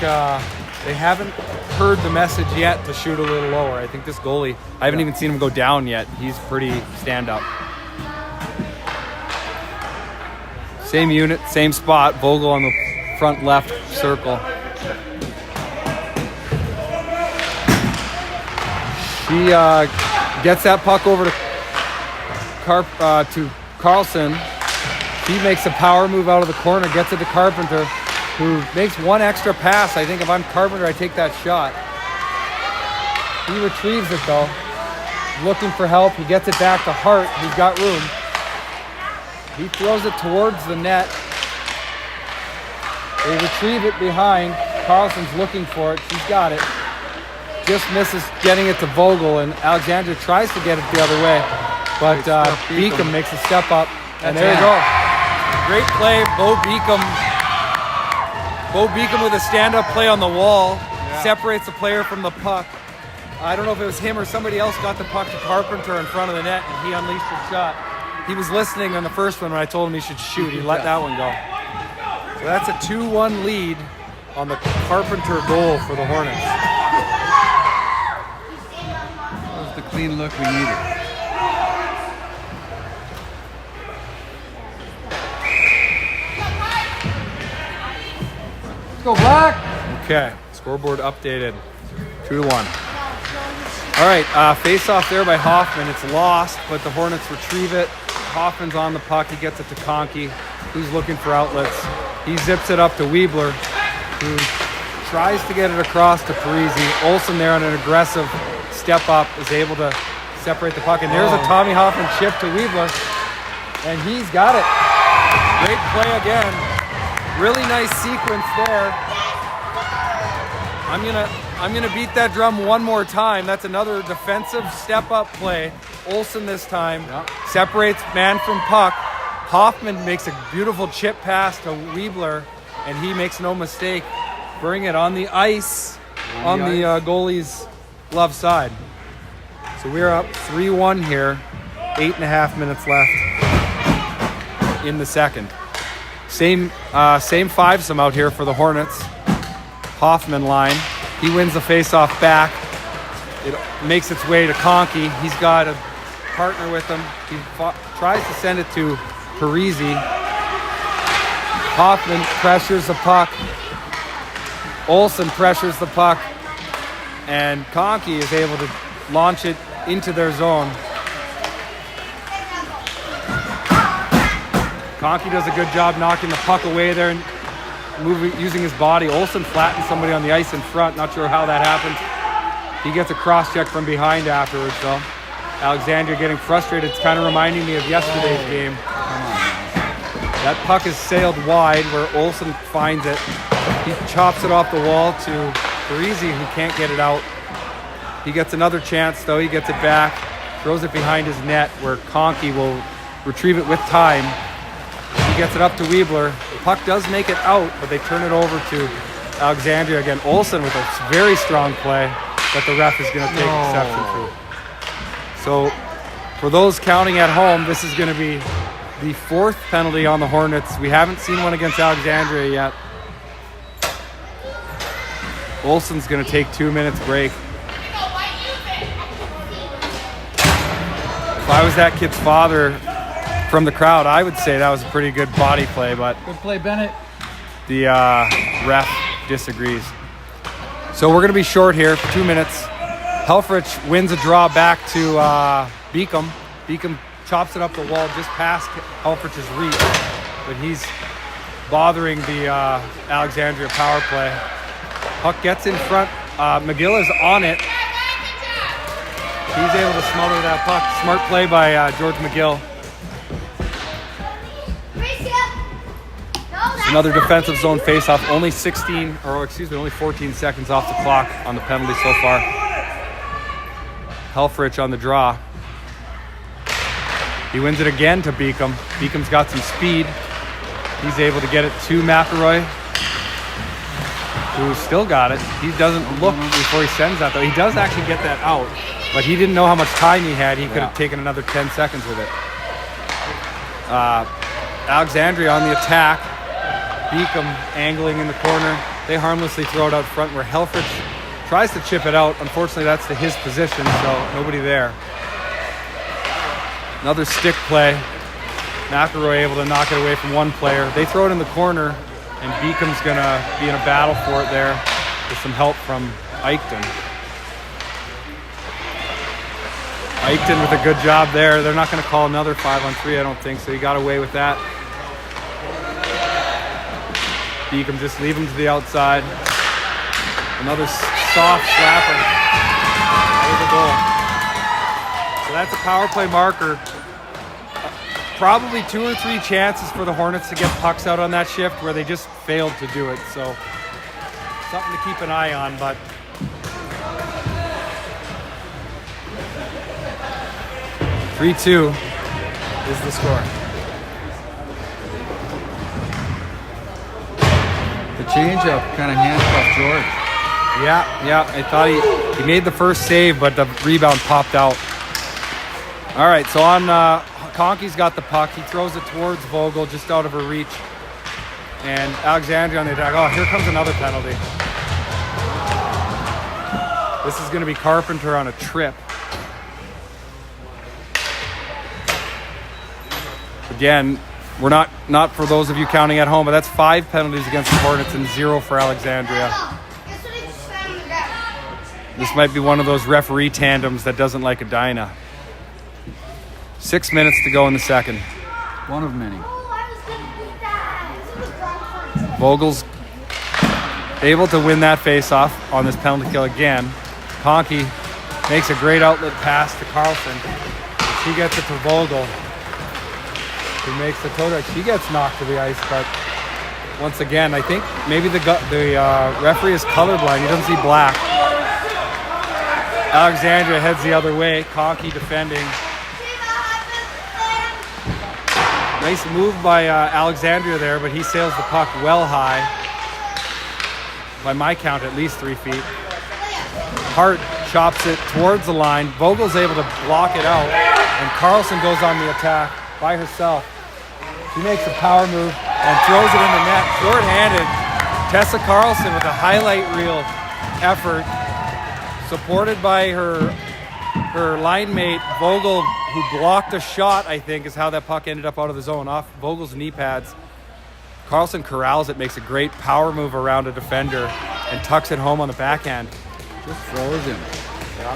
S2: they haven't heard the message yet to shoot a little lower. I think this goalie, I haven't even seen him go down yet. He's pretty stand-up. Same unit, same spot. Vogel on the front left circle. She gets that puck over to Carlson. He makes a power move out of the corner, gets it to Carpenter, who makes one extra pass. I think if I'm Carpenter, I take that shot. He retrieves it though, looking for help. He gets it back to Hart, who's got room. He throws it towards the net. They retrieve it behind. Carlson's looking for it. She's got it. Just misses getting it to Vogel, and Alexandra tries to get it the other way. But Beacom makes a step up, and there you go. Great play, Bo Beacom. Bo Beacom with a stand-up play on the wall, separates the player from the puck. I don't know if it was him or somebody else got the puck to Carpenter in front of the net, and he unleashed a shot. He was listening on the first one when I told him he should shoot. He let that one go. So that's a 2-1 lead on the Carpenter goal for the Hornets.
S3: That was the clean look we needed. Let's go Black!
S2: Okay, scoreboard updated. 2-1. All right, face-off there by Hoffman. It's lost, but the Hornets retrieve it. Hoffman's on the puck. He gets it to Conkey, who's looking for outlets. He zips it up to Weebler, who tries to get it across to Parisi. Olsen there on an aggressive step up is able to separate the puck. And there's a Tommy Hoffman chip to Weebler, and he's got it. Great play again. Really nice sequence there. I'm gonna beat that drum one more time. That's another defensive step-up play. Olsen this time separates man from puck. Hoffman makes a beautiful chip pass to Weebler, and he makes no mistake. Bring it on the ice, on the goalie's glove side. So we're up 3-1 here. 8.5 minutes left in the second. Same fivesome out here for the Hornets. Hoffman line. He wins the face-off back. It makes its way to Conkey. He's got a partner with him. He tries to send it to Parisi. Hoffman pressures the puck. Olsen pressures the puck. And Conkey is able to launch it into their zone. Conkey does a good job knocking the puck away there and using his body. Olsen flattens somebody on the ice in front. Not sure how that happened. He gets a cross check from behind afterwards though. Alexandria getting frustrated. It's kind of reminding me of yesterday's game. That puck is sailed wide where Olsen finds it. He chops it off the wall to Parisi, who can't get it out. He gets another chance, though. He gets it back, throws it behind his net where Conkey will retrieve it with time. He gets it up to Weebler. The puck does make it out, but they turn it over to Alexandria again. Olsen with a very strong play that the ref is going to take exception to. So for those counting at home, this is going to be the 4th penalty on the Hornets. We haven't seen one against Alexandria yet. Olsen's going to take 2 minutes break. If I was that kid's father from the crowd, I would say that was a pretty good body play, but
S3: Good play, Bennett.
S2: the ref disagrees. So we're going to be short here for 2 minutes. Helfrich wins a draw back to Beacom. Beacom chops it up the wall just past Helfrich's reach, but he's bothering the Alexandria power play. Puck gets in front. McGill is on it. He's able to smother that puck. Smart play by George McGill. Another defensive zone faceoff. Only 14 seconds off the clock on the penalty so far. Helfrich on the draw. He wins it again to Beacom. Beacom's got some speed. He's able to get it to McElroy, who still got it. He doesn't look before he sends that, though. He does actually get that out, but he didn't know how much time he had. He could have taken another 10 seconds with it. Alexandria on the attack. Beacom angling in the corner. They harmlessly throw it out front where Helfrich tries to chip it out. Unfortunately, that's to his position, so nobody there. Another stick play. McElroy able to knock it away from one player. They throw it in the corner, and Beacom's going to be in a battle for it there with some help from Eichton. Eichton with a good job there. They're not going to call another 5-on-3, I don't think, so he got away with that. Beacom just leave him to the outside. Another soft slapper. That was a goal. So that's a power play marker. Probably 2 or 3 chances for the Hornets to get pucks out on that shift where they just failed to do it. So something to keep an eye on, but (3-2) is the score.
S3: The change-up kind of handcuffed George.
S2: Yeah. I thought he made the first save, but the rebound popped out. All right, so on Conkey's got the puck. He throws it towards Vogel, just out of her reach. And Alexandria on the attack. Oh, here comes another penalty. This is going to be Carpenter on a trip. Again, we're not for those of you counting at home, but that's 5 penalties against the Hornets and 0 for Alexandria. This might be one of those referee tandems that doesn't like Edina. 6 minutes to go in the second.
S3: One of many.
S2: Vogel's able to win that faceoff on this penalty kill again. Conkey makes a great outlet pass to Carlson. She gets it to Vogel, who makes the toe touch. She gets knocked to the ice, but once again, I think maybe the referee is colorblind. He doesn't see black. Alexandria heads the other way. Conkey defending. Nice move by Alexandria there, but he sails the puck well high. By my count, at least 3 feet. Hart chops it towards the line. Vogel's able to block it out, and Carlson goes on the attack by herself. She makes a power move and throws it in the net. Short-handed. Tessa Carlson with a highlight reel effort, supported by her line mate, Vogel, who blocked a shot, I think, is how that puck ended up out of the zone, off Vogel's knee pads. Carlson corrals it, makes a great power move around a defender, and tucks it home on the backhand.
S3: Just froze him. Yeah.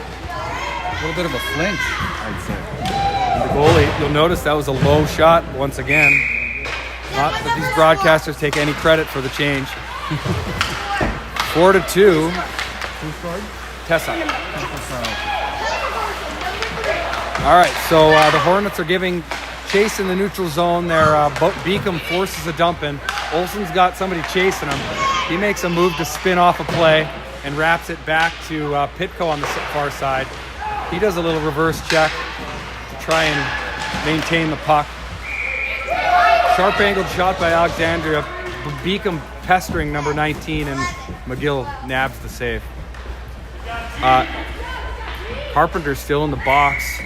S3: A little bit of a flinch, I'd say.
S2: And the goalie, you'll notice that was a low shot once again. Not that these broadcasters take any credit for the change. 4-2.
S3: Who scored?
S2: Tessa. All right, so the Hornets are giving chase in the neutral zone there. Beacom forces a dump in. Olsen's got somebody chasing him. He makes a move to spin off a play and wraps it back to Pitco on the far side. He does a little reverse check to try and maintain the puck. Sharp angled shot by Alexandra. Beacom pestering number 19, and McGill nabs the save. Carpenter's still in the box,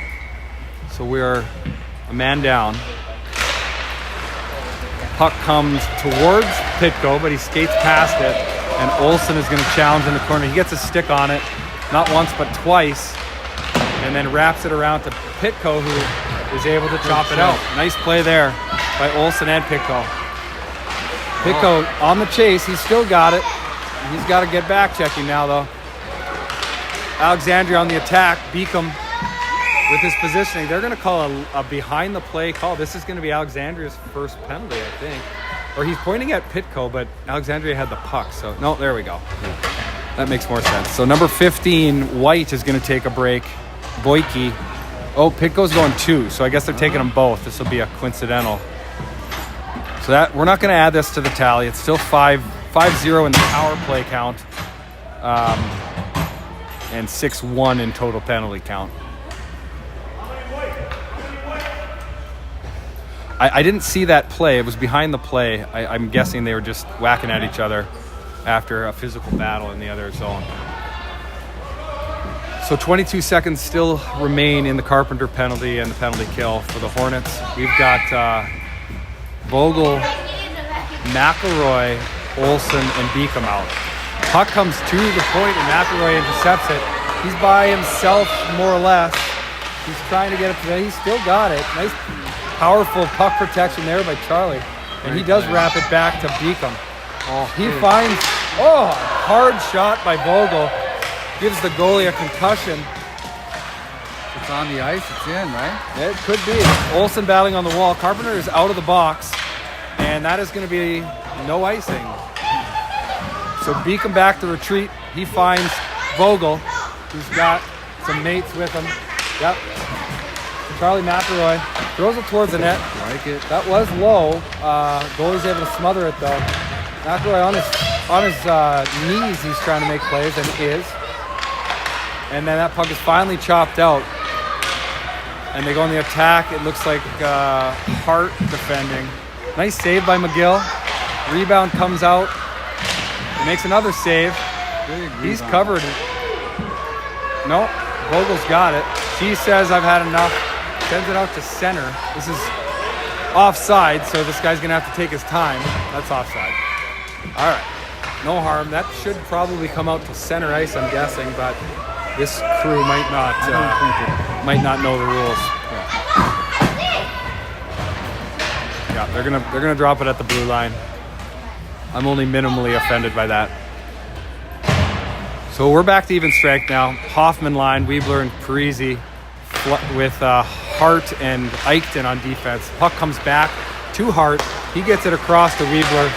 S2: so we're a man down. Puck comes towards Pitco, but he skates past it, and Olsen is going to challenge in the corner. He gets a stick on it, not once but twice, and then wraps it around to Pitco, who is able to chop it out. Nice play there by Olsen and Pitco. Pitco on the chase. He's still got it. He's got to get back checking now, though. Alexandria on the attack. Beacom with his positioning. They're going to call a behind-the-play call. This is going to be Alexandria's first penalty, I think. Or he's pointing at Pitco, but Alexandria had the puck. So, no, there we go. That makes more sense. So, number 15, White, is going to take a break. Boyke. Oh, Pitco's going 2, so I guess they're taking them both. This will be a coincidental. So that we're not going to add this to the tally. It's still 5-0 in the power play count, and 6-1 in total penalty count. I didn't see that play. It was behind the play. I'm guessing they were just whacking at each other after a physical battle in the other zone. So 22 seconds still remain in the Carpenter penalty and the penalty kill for the Hornets. We've got Vogel, McElroy, Olsen, and Beacom out. Puck comes to the point, and McElroy intercepts it. He's by himself, more or less. He's trying to get it today. He's still got it. Nice, powerful puck protection there by Charlie. And he does wrap it back to Beacom. He finds, hard shot by Vogel. Gives the goalie a concussion.
S3: It's on the ice. It's in, right?
S2: It could be. Olsen battling on the wall. Carpenter is out of the box, and that is going to be no icing. So Beacom back to retreat. He finds Vogel, who's got some mates with him. Yep. Charlie McElroy throws it towards the net.
S3: Like it.
S2: That was low. Goalie's able to smother it though. McElroy on his knees. He's trying to make plays, and is. And then that puck is finally chopped out. And they go on the attack. It looks like Hart defending. Nice save by McGill. Rebound comes out. He makes another save. He's covered. No, Vogel's got it. She says, I've had enough. Sends it out to center. This is offside, so this guy's going to have to take his time. That's offside. All right. No harm. That should probably come out to center ice, I'm guessing, but this crew might not know the rules. Yeah, they're gonna drop it at the blue line. I'm only minimally offended by that. So we're back to even strength now. Hoffman line, Weebler and Parisi with Hart and Eichton on defense. Puck comes back to Hart. He gets it across to Weebler,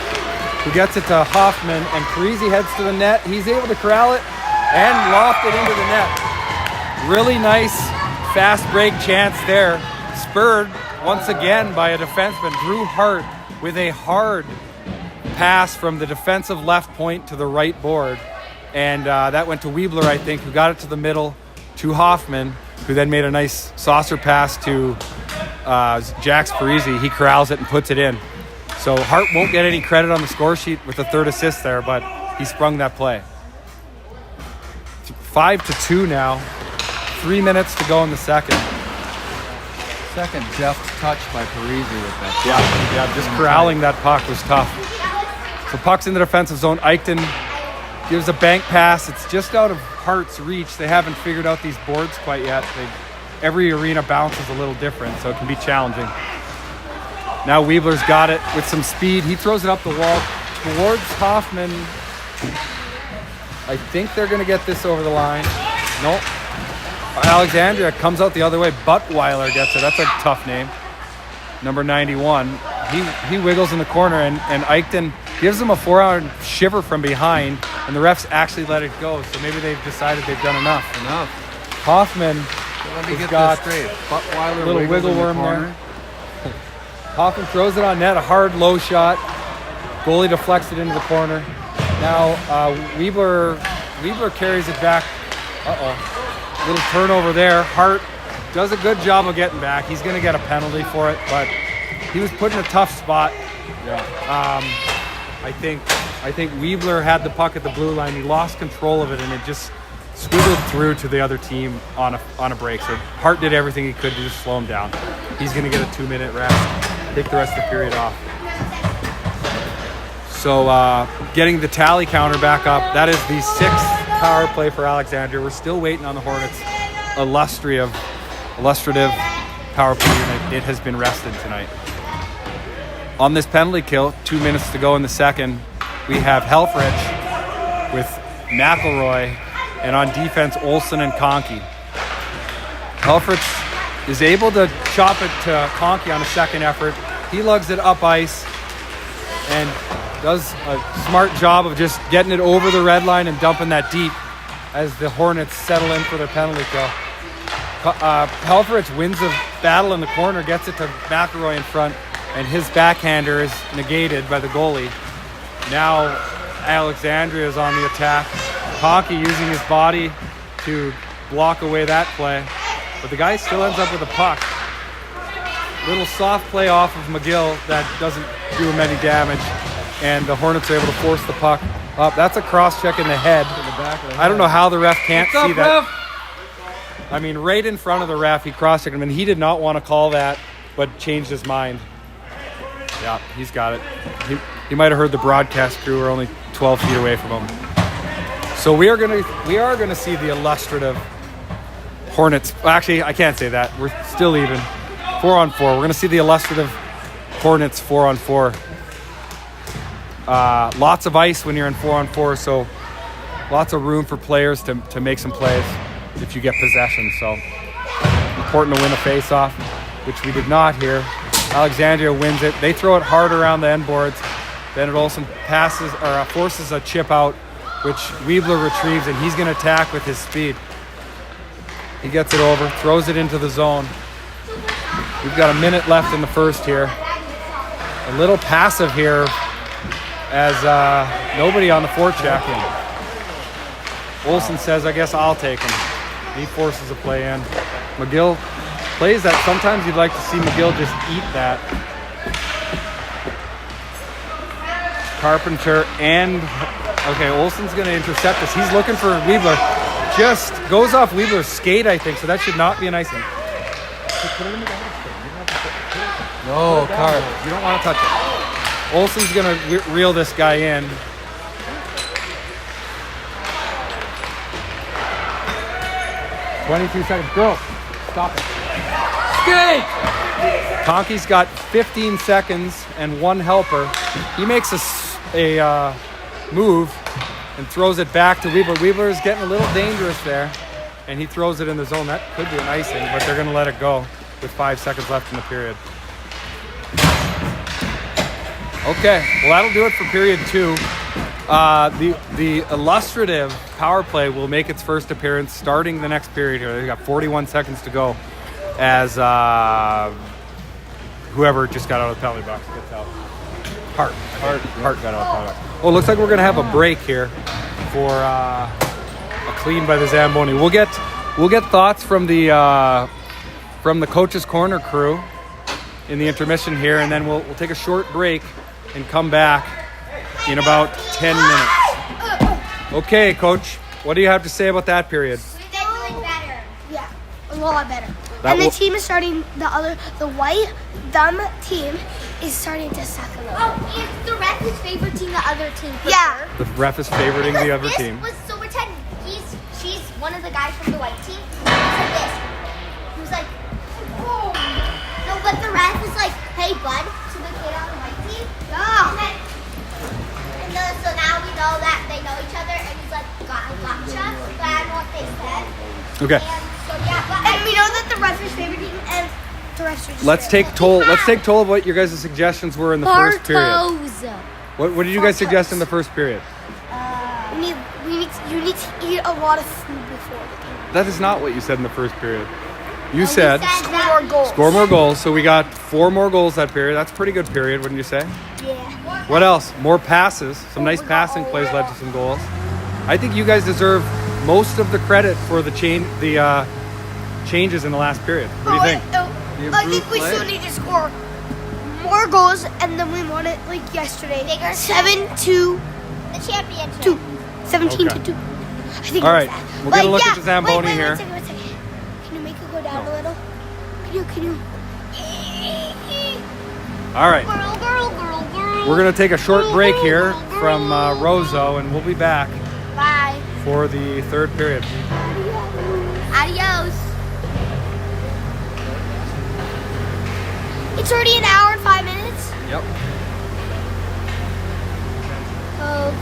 S2: who gets it to Hoffman, and Parisi heads to the net. He's able to corral it and loft it into the net. Really nice fast break chance there. Spurred once again by a defenseman, Drew Hart, with a hard pass from the defensive left point to the right board. And that went to Weebler, I think, who got it to the middle to Hoffman, who then made a nice saucer pass to Jax Parisi. He corrals it and puts it in. So Hart won't get any credit on the score sheet with the third assist there, but he sprung that play. 5-2 now. 3 minutes to go in the second.
S3: Second deft touch by Parisi with that.
S2: Yeah, just corralling that puck was tough. So puck's in the defensive zone. Eichton gives a bank pass. It's just out of Hart's reach. They haven't figured out these boards quite yet. Every arena bounces a little different, so it can be challenging. Now Weebler's got it with some speed. He throws it up the wall towards Hoffman. I think they're going to get this over the line. Nope. Alexandria comes out the other way. Buttweiler gets it. That's a tough name. Number 91. He wiggles in the corner, and Eichton gives him a 4-hour shiver from behind, and the refs actually let it go. So maybe they've decided they've done enough.
S3: Enough.
S2: Hoffman
S3: Let me
S2: He's
S3: get
S2: got
S3: this straight. Buttweiler
S2: a little
S3: wiggled in
S2: wiggle
S3: the
S2: worm
S3: corner.
S2: there. Hoffman throws it on net, a hard low shot. Goalie deflects it into the corner. Now Weebler carries it back. Little turnover there. Hart does a good job of getting back. He's going to get a penalty for it, but he was put in a tough spot.
S3: Yeah.
S2: I think Weebler had the puck at the blue line. He lost control of it, and it just squiggled through to the other team on a break. So Hart did everything he could to just slow him down. He's going to get a 2-minute rest, take the rest of the period off. So getting the tally counter back up, that is the 6th power play for Alexandra. We're still waiting on the Hornets' illustrative power play unit. It has been rested tonight. On this penalty kill, 2 minutes to go in the second, we have Helfrich with McElroy, and on defense, Olsen and Conkey. Helfrich is able to chop it to Conkey on a second effort. He lugs it up ice and does a smart job of just getting it over the red line and dumping that deep as the Hornets settle in for their penalty kill. Helfrich wins the battle in the corner, gets it to McElroy in front, and his backhander is negated by the goalie. Now Alexandria is on the attack. Conkey using his body to block away that play, but the guy still ends up with a puck. Little soft play off of McGill that doesn't do him any damage, and the Hornets are able to force the puck up. That's a cross check in the head. I don't know how the ref can't see that. I mean, right in front of the ref, he cross-checked him, and he did not want to call that, but changed his mind. Yeah, he's got it. He might have heard the broadcast crew were only 12 feet away from him. So we are gonna see the illustrative Hornets. Actually, I can't say that. We're still even. 4-on-4. We're gonna see the illustrative Hornets 4-on-4. Lots of ice when you're in 4-on-4, so lots of room for players to make some plays if you get possession. So important to win a face-off, which we did not here. Alexandria wins it. They throw it hard around the end boards. Bennett Olsen forces a chip out, which Weebler retrieves, and he's going to attack with his speed. He gets it over, throws it into the zone. We've got a minute left in the first here. A little passive here as nobody on the forecheck. Olsen says, I guess I'll take him. He forces a play in. McGill plays that. Sometimes you'd like to see McGill just eat that. Carpenter and Olsen's going to intercept this. He's looking for Weebler. Just goes off Weebler's skate, I think, so that should not be an icing. No, Carp. You don't want to touch it. Olsen's going to reel this guy in. "22 seconds. Girl, stop it. Skate!" Conkey's got 15 seconds and one helper. He makes a move and throws it back to Weebler. Weebler is getting a little dangerous there, and he throws it in the zone. That could be an icing, but they're going to let it go with 5 seconds left in the period. Okay, well, that'll do it for period 2. The illustrative power play will make its first appearance starting the next period here. They've got 41 seconds to go as whoever just got out of the penalty box gets out. Hart got out of the penalty box. Oh, looks like we're going to have a break here for a clean by the Zamboni. We'll get thoughts from the Coach's Corner crew in the intermission here, and then we'll take a short break and come back in about 10 minutes. Okay, Coach, what do you have to say about that period?
S4: They're doing better. Yeah, a lot better. The team is starting, the white thumb team is starting to suck a little.
S5: Oh, and the ref is favoriting the other team.
S4: Yeah.
S2: The ref is favoriting the other team.
S5: So pretend she's one of the guys from the white team. He said this. He was like, oh. No, but the ref was like, hey, bud, to the kid on the white team.
S4: Yeah.
S5: So now we know that they know each other, and he's like, gotcha. But I know what they said.
S2: Okay.
S5: And so yeah,
S4: And we know that the ref is favoriting and the rest are just
S2: Let's take toll of what your guys' suggestions were in the first period. What did you guys suggest in the first period?
S4: you need to eat a lot of food before the game.
S2: That is not what you said in the first period. You said
S4: Score more goals.
S2: score more goals. So we got 4 more goals that period. That's a pretty good period, wouldn't you say?
S4: Yeah.
S2: What else? More passes. Some nice passing plays led to some goals. I think you guys deserve most of the credit for the changes in the last period. What do you think?
S4: I think we still need to score more goals, and then we won it like yesterday.
S5: Bigger
S4: 7-2.
S5: The championship.
S4: 17
S2: Okay.
S4: to 2. I think
S2: All
S4: it was
S2: right,
S4: that.
S2: we'll get a
S4: But
S2: look at the Zamboni
S4: wait,
S2: here.
S4: One second. Can you make it go down a little? Can you?
S2: All right.
S5: Girl.
S2: We're going to take a short break here from Roseau, and we'll be back
S5: Bye.
S2: for the third period.
S5: Adios.
S4: It's already an hour and 5 minutes.
S2: Yep.
S5: Oh,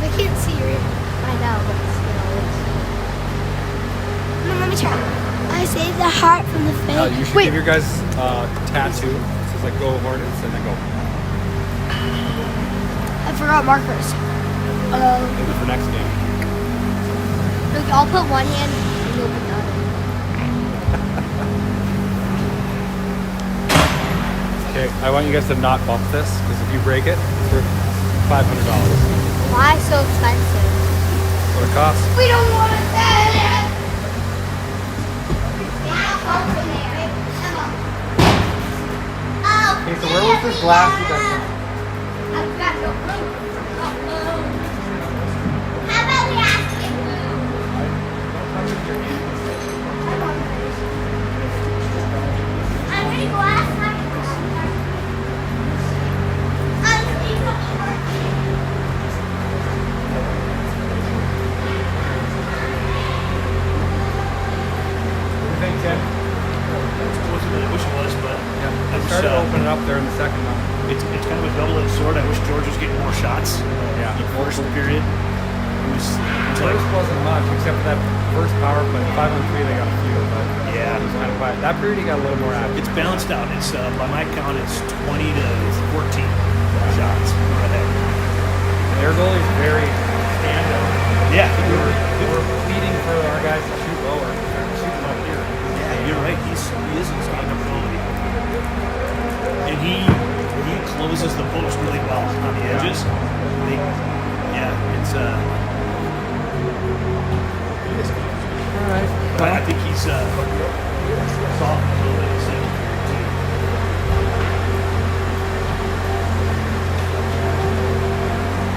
S4: I can't see you.
S5: I know, but
S4: No, let me try. I saved the heart from the face.
S2: You should
S4: Wait,
S2: give your guys tattoo. It says like go Hornets and then go.
S4: I forgot markers.
S2: Maybe for next game.
S5: look, I'll put one hand and you'll put the other.
S2: Okay, I want you guys to not bump this because if you break it, it's worth $500.
S5: Why so expensive?
S2: What it costs?
S4: we don't want that.
S5: Oh,
S2: Okay, so where was this glass you guys found?
S5: I've got no clue. How about we ask him? I'm gonna go ask my
S2: What do you think, Ken?
S6: Wasn't really, I wish it was, but
S2: Yeah,
S6: I
S2: it
S6: was,
S2: started opening up there in the second one.
S6: it's kind of a double-edged sword. I wish George was getting more shots.
S2: Yeah.
S6: In the first period. It was like,
S2: First wasn't much except for that first power play. 5-on-3 they got a few, but
S6: Yeah.
S2: it was kind of quiet. That period he got a little more active.
S6: it's balanced out. It's by my count, it's 20 to 14 shots per head.
S2: And their goalie is very standout.
S6: Yeah,
S2: We were pleading for our guys to shoot lower. They're shooting up here.
S6: yeah, you're right. He is in stand-up ability, and he closes the post really well on the edges. It's
S2: All right.
S6: But I think he's soft a little bit in the second period too.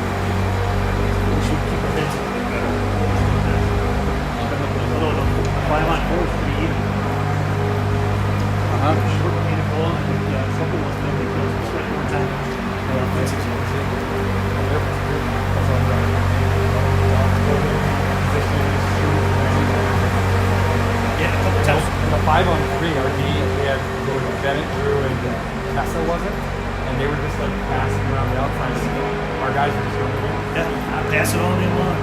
S6: We should keep our heads a little bit better. Although the 5-on-4 is pretty even. Short gain of goal, and something wants to make those spend more time on offensive zones. Yeah, a couple times.
S2: In the 5-on-3, our D, we had Bennett, Drew, and Tessa, was it? And they were just like passing around the outside. Our guys were just going,
S6: Yeah, pass it on in line.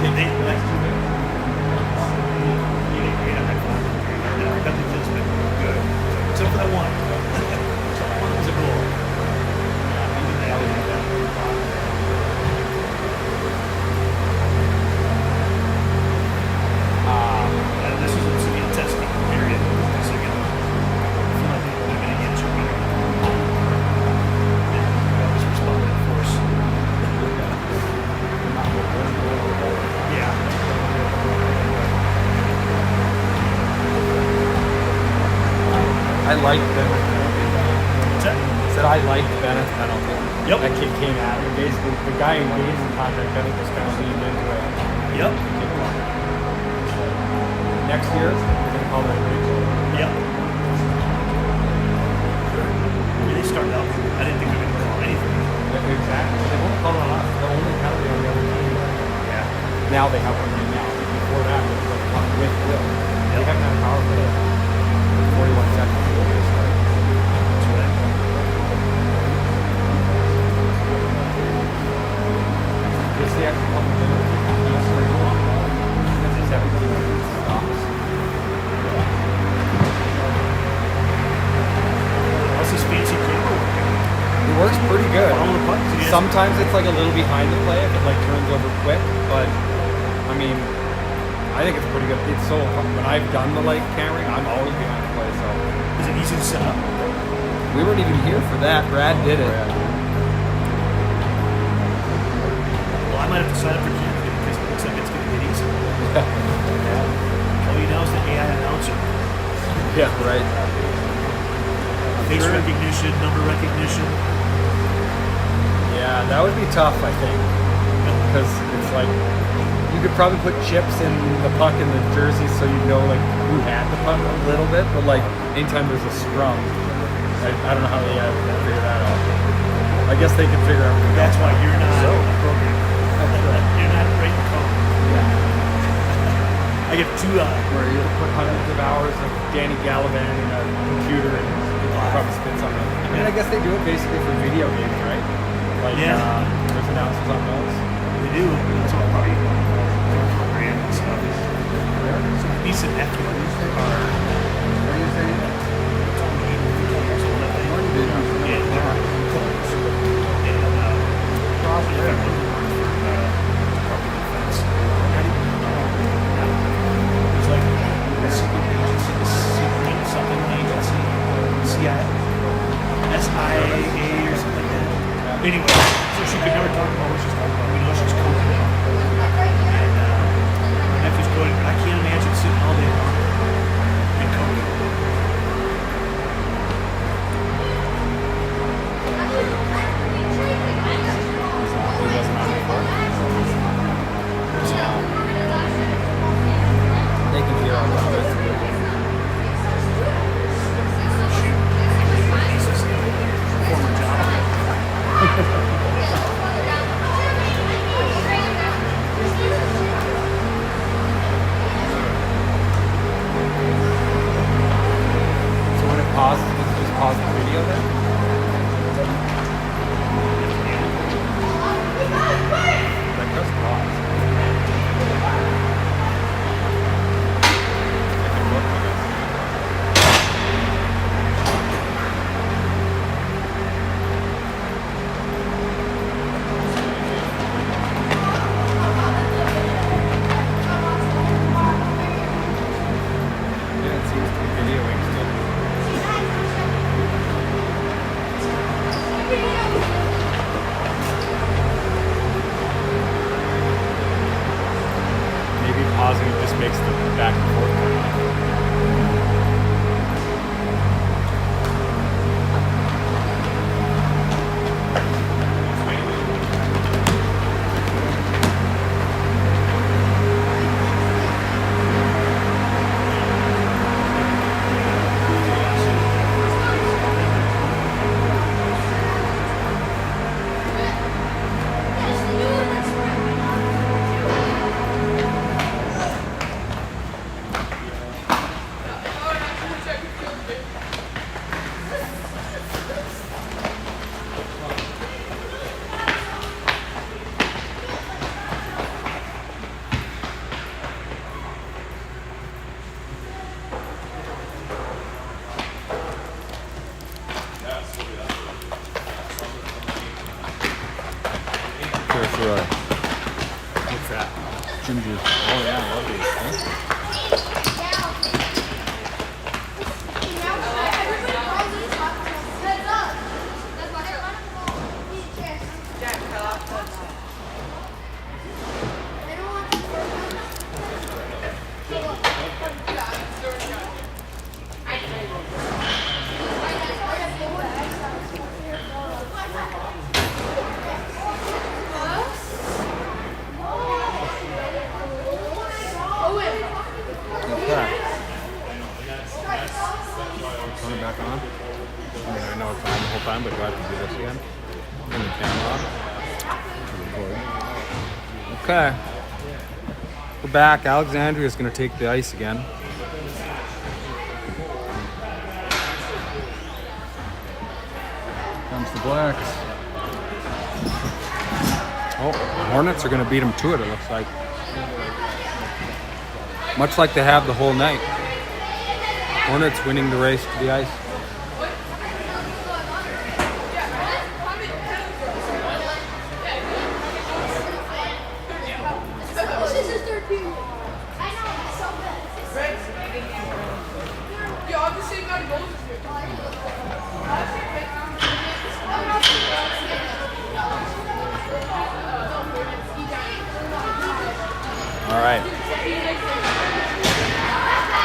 S6: They next to it. Nothing feels good. Except for that one. One was a goal. Even that was like that. And this was a severe testing period. So again, I feel like they would have been against you. I was responding, of course. Yeah.
S2: I liked Bennett.
S6: What's that?
S2: Said I liked Bennett's penalty.
S6: Yep.
S2: That kid came at him. Basically, the guy engaged in contact. Bennett just kind of leaned into it.
S6: Yep.
S2: Next year, we're going to call that a great goal.
S6: Yep. Yeah, they started out. I didn't think they were going to call anything.
S2: Exactly. They won't call it us. The only penalty on the other team.
S6: Yeah.
S2: Now they have one right now. Before that, it was like one with Will. They
S6: Yep.
S2: haven't had a power play in 41 seconds.
S6: That's right.
S2: You'll see actually a couple of minutes. That's a 17 stops.
S6: How's this fancy camera working?
S2: It works pretty good.
S6: Follow the buttons again.
S2: Sometimes it's like a little behind the play if it like turns over quick, but I mean, I think it's pretty good. It's so when I've done the lake camping, I'm always behind the play. So
S6: Is it easy to set up?
S2: we weren't even here for that. Brad did it.
S6: Well, I might have to sign up for camping because it looks like it's going to get easy. All you know is the AI announcer.
S2: Yeah, right.
S6: Face recognition, number recognition.
S2: Yeah, that would be tough, I think, because it's like you could probably put chips in the puck in the jersey so you know like who had the puck a little bit, but like anytime there's a scrum, I don't know how they figure that out. I guess they can figure out.
S6: That's why you're not a programmer. You're not writing code. I get two.
S2: Where you put hundreds of hours of Danny Gallivan in a computer and it probably spits on it. I mean, I guess they do it basically for video games, right? Like, there's announcers on those.
S6: They do. That's all probably program and stuff. So my niece and nephew are.
S3: What are you saying?
S6: 28 years old, I think. Yeah, they're close. And probably if I'm looking for property defense. There's like a secret agency, something agency, CIA, SIA or something like that. Anyway, so she could never talk about what she's talking about. We know she's coding now. And my nephew's coding, but I can't imagine sitting all day long and coding.
S2: They can hear all of it.
S6: Former job.
S2: So when it pauses, does it just pause the video then? That does pause. I can look, I guess. Yeah, it seems to be videoing still. Maybe pausing it just makes the back and forth turn off. What's that?
S3: Ginger.
S2: Oh yeah, lovely. Okay. Turn it back on. I mean, I know it's on the whole time, but do I have to do this again? Turn the camera on. Okay. We're back. Alexandria is going to take the ice again.
S3: Comes the Blacks.
S2: Oh, Hornets are going to beat them to it, it looks like. Much like they have the whole night. Hornets winning the race to the ice.
S5: This is his third period. I know.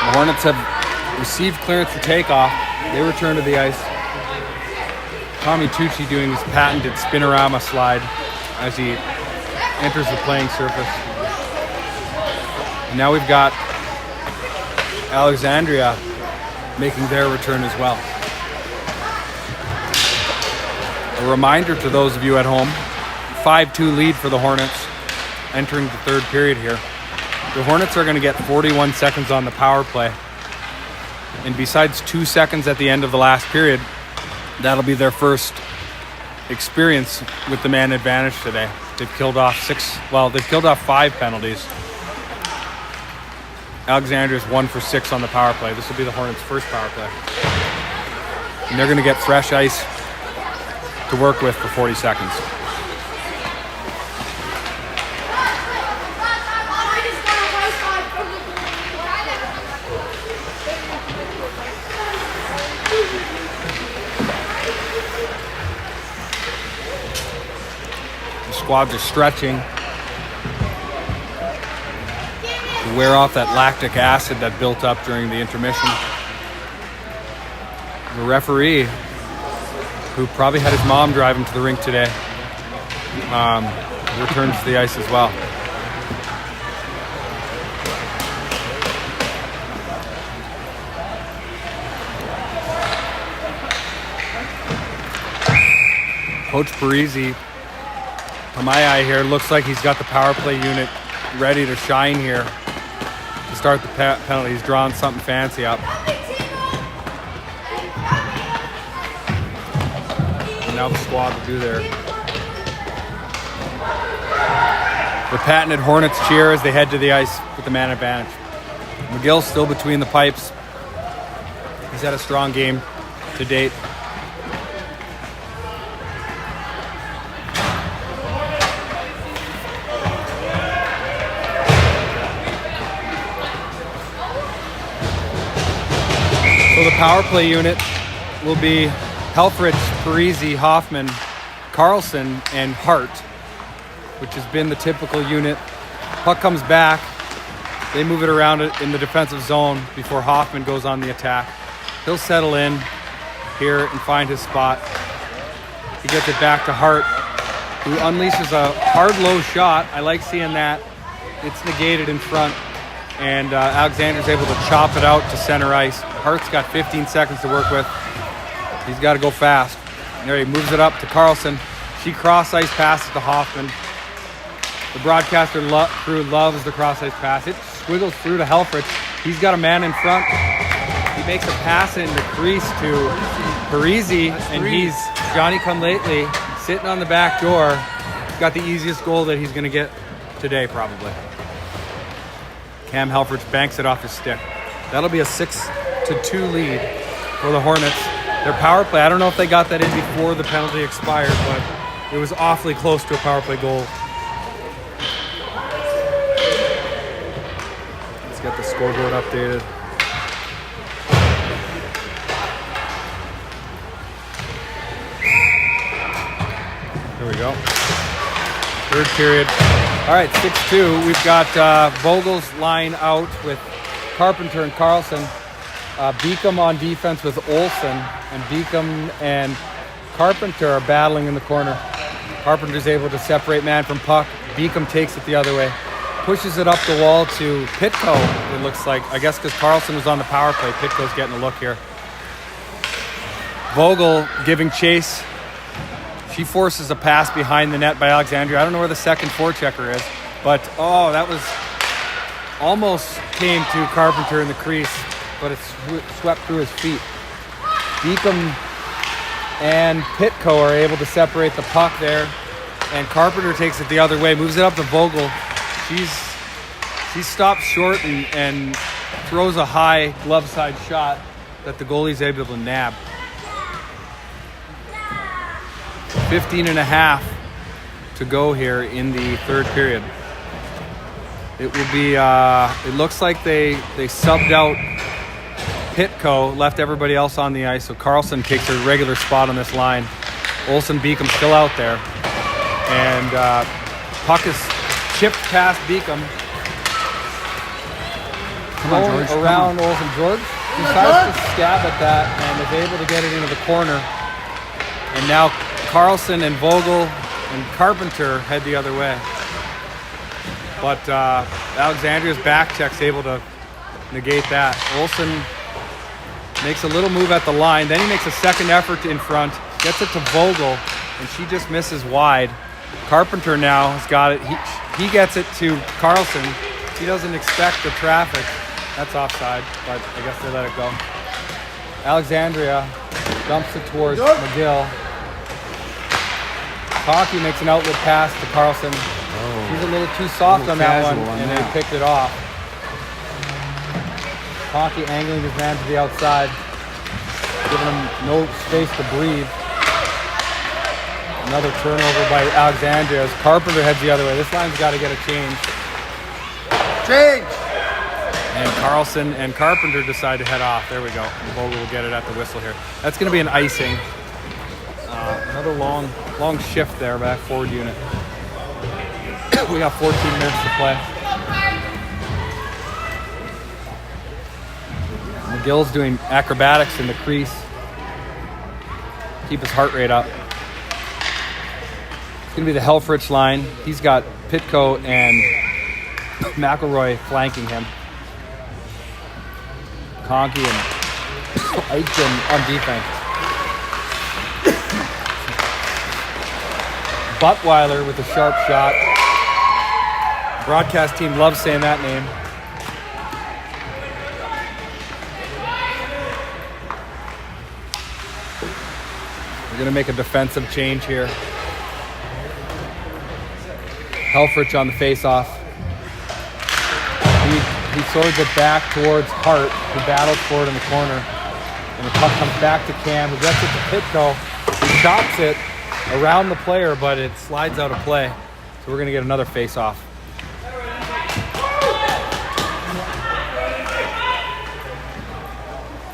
S2: The Hornets have received clearance for takeoff. They return to the ice. Tommy Tucci doing his patented spinorama slide as he enters the playing surface. And now we've got Alexandria making their return as well. A reminder to those of you at home, 5-2 lead for the Hornets entering the third period here. The Hornets are going to get 41 seconds on the power play. And besides 2 seconds at the end of the last period, that'll be their first experience with the man advantage today. They've killed off 5 penalties. Alexandria's 1 for 6 on the power play. This will be the Hornets' first power play. And they're going to get fresh ice to work with for 40 seconds. The squads are stretching to wear off that lactic acid that built up during the intermission. The referee, who probably had his mom drive him to the rink today, returns to the ice as well. Coach Parisi, to my eye here, looks like he's got the power play unit ready to shine here to start the penalty. He's drawn something fancy up. And now the squad will do their patented Hornets cheer as they head to the ice with the man advantage. McGill's still between the pipes. He's had a strong game to date. So the power play unit will be Helfrich, Parisi, Hoffman, Carlson, and Hart, which has been the typical unit. Puck comes back. They move it around in the defensive zone before Hoffman goes on the attack. He'll settle in here and find his spot. He gets it back to Hart, who unleashes a hard low shot. I like seeing that. It's negated in front. And Alexander's able to chop it out to center ice. Hart's got 15 seconds to work with. He's got to go fast. There he moves it up to Carlson. She cross-ice passes to Hoffman. The broadcaster crew loves the cross-ice pass. It squiggles through to Helfrich. He's got a man in front. He makes a pass in the crease to Parisi, and he's Johnny-come-lately sitting on the back door. He's got the easiest goal that he's going to get today, probably. Cam Helfrich banks it off his stick. That'll be a 6-2 lead for the Hornets. Their power play, I don't know if they got that in before the penalty expired, but it was awfully close to a power play goal. Let's get the scoreboard updated. There we go. Third period. All right, 6-2. We've got Vogel's line out with Carpenter and Carlson. Beacom on defense with Olsen, and Beacom and Carpenter are battling in the corner. Carpenter's able to separate man from puck. Beacom takes it the other way. Pushes it up the wall to Pitko, it looks like. I guess because Carlson was on the power play. Pitko's getting a look here. Vogel giving chase. She forces a pass behind the net by Alexandria. I don't know where the second forechecker is, but that was almost came to Carpenter in the crease, but it swept through his feet. Beacom and Pitko are able to separate the puck there, and Carpenter takes it the other way, moves it up to Vogel. She stops short and throws a high glove side shot that the goalie's able to nab. 15 and a half to go here in the third period. It will be, it looks like they subbed out Pitko, left everybody else on the ice, so Carlson takes her regular spot on this line. Olsen, Beacom still out there. And puck is chipped past Beacom.
S3: Come on,
S2: going
S3: George. Come
S2: around
S3: on.
S2: Olsen. George decides to stab at that and is able to get it into the corner. And now Carlson and Vogel and Carpenter head the other way. But Alexandria's back check's able to negate that. Olsen makes a little move at the line. Then he makes a second effort in front, gets it to Vogel, and she just misses wide. Carpenter now has got it. He gets it to Carlson. He doesn't expect the traffic. That's offside, but I guess they let it go. Alexandria dumps it towards McGill. Hockey makes an outlet pass to Carlson. He's a little too soft on that one, and they picked it off. Hockey angling his man to the outside, giving him no space to breathe. Another turnover by Alexandria as Carpenter heads the other way. This line's got to get a change.
S1: Change!
S2: And Carlson and Carpenter decide to head off. There we go. And Vogel will get it at the whistle here. That's going to be an icing. Another long shift there by that forward unit. We got 14 minutes to play. McGill's doing acrobatics in the crease. Keep his heart rate up. It's going to be the Helfrich line. He's got Pitko and McElroy flanking him. Conkey and Eichen on defense. Buttweiler with a sharp shot. Broadcast team loves saying that name. We're going to make a defensive change here. Helfrich on the face-off. He swords it back towards Hart, who battles for it in the corner. And the puck comes back to Cam, who gets it to Pitko. He chops it around the player, but it slides out of play. So we're going to get another face-off.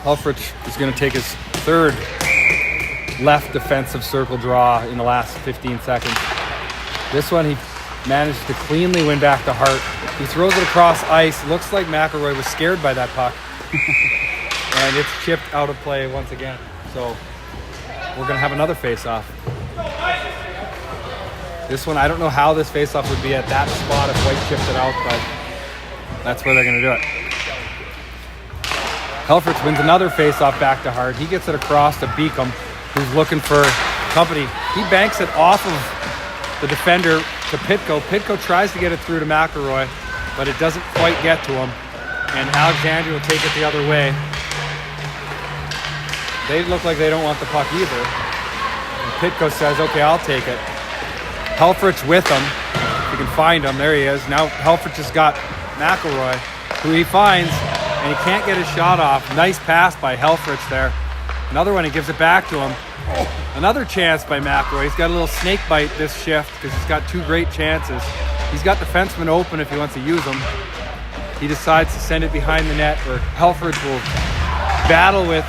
S2: Helfrich is going to take his third left defensive circle draw in the last 15 seconds. This one he managed to cleanly win back to Hart. He throws it across ice. Looks like McElroy was scared by that puck. And it's chipped out of play once again. So we're going to have another face-off. This one, I don't know how this face-off would be at that spot if White chipped it out, but that's where they're going to do it. Helfrich wins another face-off back to Hart. He gets it across to Beacom, who's looking for company. He banks it off of the defender to Pitko. Pitko tries to get it through to McElroy, but it doesn't quite get to him. And Alexandria will take it the other way. They look like they don't want the puck either. And Pitko says, okay, I'll take it. Helfrich with him. If you can find him, there he is. Now Helfrich has got McElroy, who he finds, and he can't get his shot off. Nice pass by Helfrich there. Another one, he gives it back to him. Another chance by McElroy. He's got a little snake bite this shift because he's got two great chances. He's got defensemen open if he wants to use them. He decides to send it behind the net where Helfrich will battle with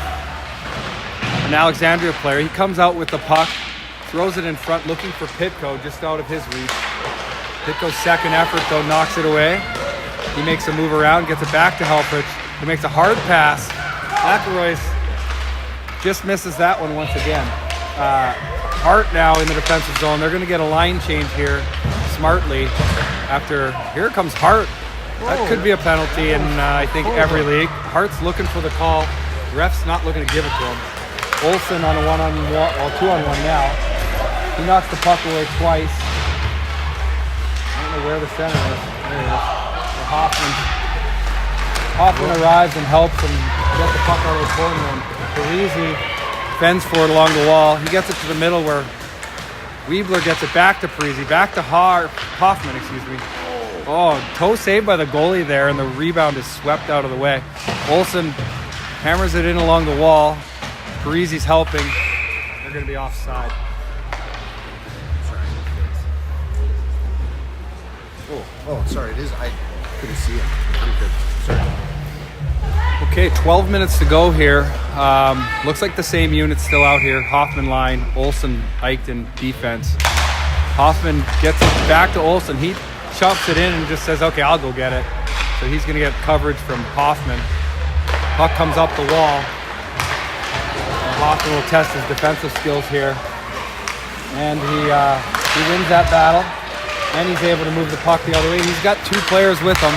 S2: an Alexandria player. He comes out with the puck, throws it in front looking for Pitko just out of his reach. Pitko's second effort though knocks it away. He makes a move around, gets it back to Helfrich. He makes a hard pass. McElroy just misses that one once again. Hart now in the defensive zone. They're going to get a line change here smartly. After, here comes Hart. That could be a penalty in, I think, every league. Hart's looking for the call. Ref's not looking to give it to him. Olsen on a one-on-one, well, two-on-one now. He knocks the puck away twice. I don't know where the center is. There he is. Hoffman arrives and helps him get the puck out of the corner. And Parisi fends for it along the wall. He gets it to the middle where Weebler gets it back to Parisi, back to Hoffman, excuse me. Oh, toe saved by the goalie there, and the rebound is swept out of the way. Olsen hammers it in along the wall. Parisi's helping. They're going to be offside.
S1: Oh, sorry, it is. I couldn't see it. I'm good. Sorry.
S2: Okay, 12 minutes to go here. Looks like the same unit's still out here. Hoffman line, Olsen, Eichten defense. Hoffman gets it back to Olsen. He chops it in and just says, okay, I'll go get it. So he's going to get coverage from Hoffman. Puck comes up the wall. And Hoffman will test his defensive skills here. And he wins that battle. And he's able to move the puck the other way. He's got two players with him,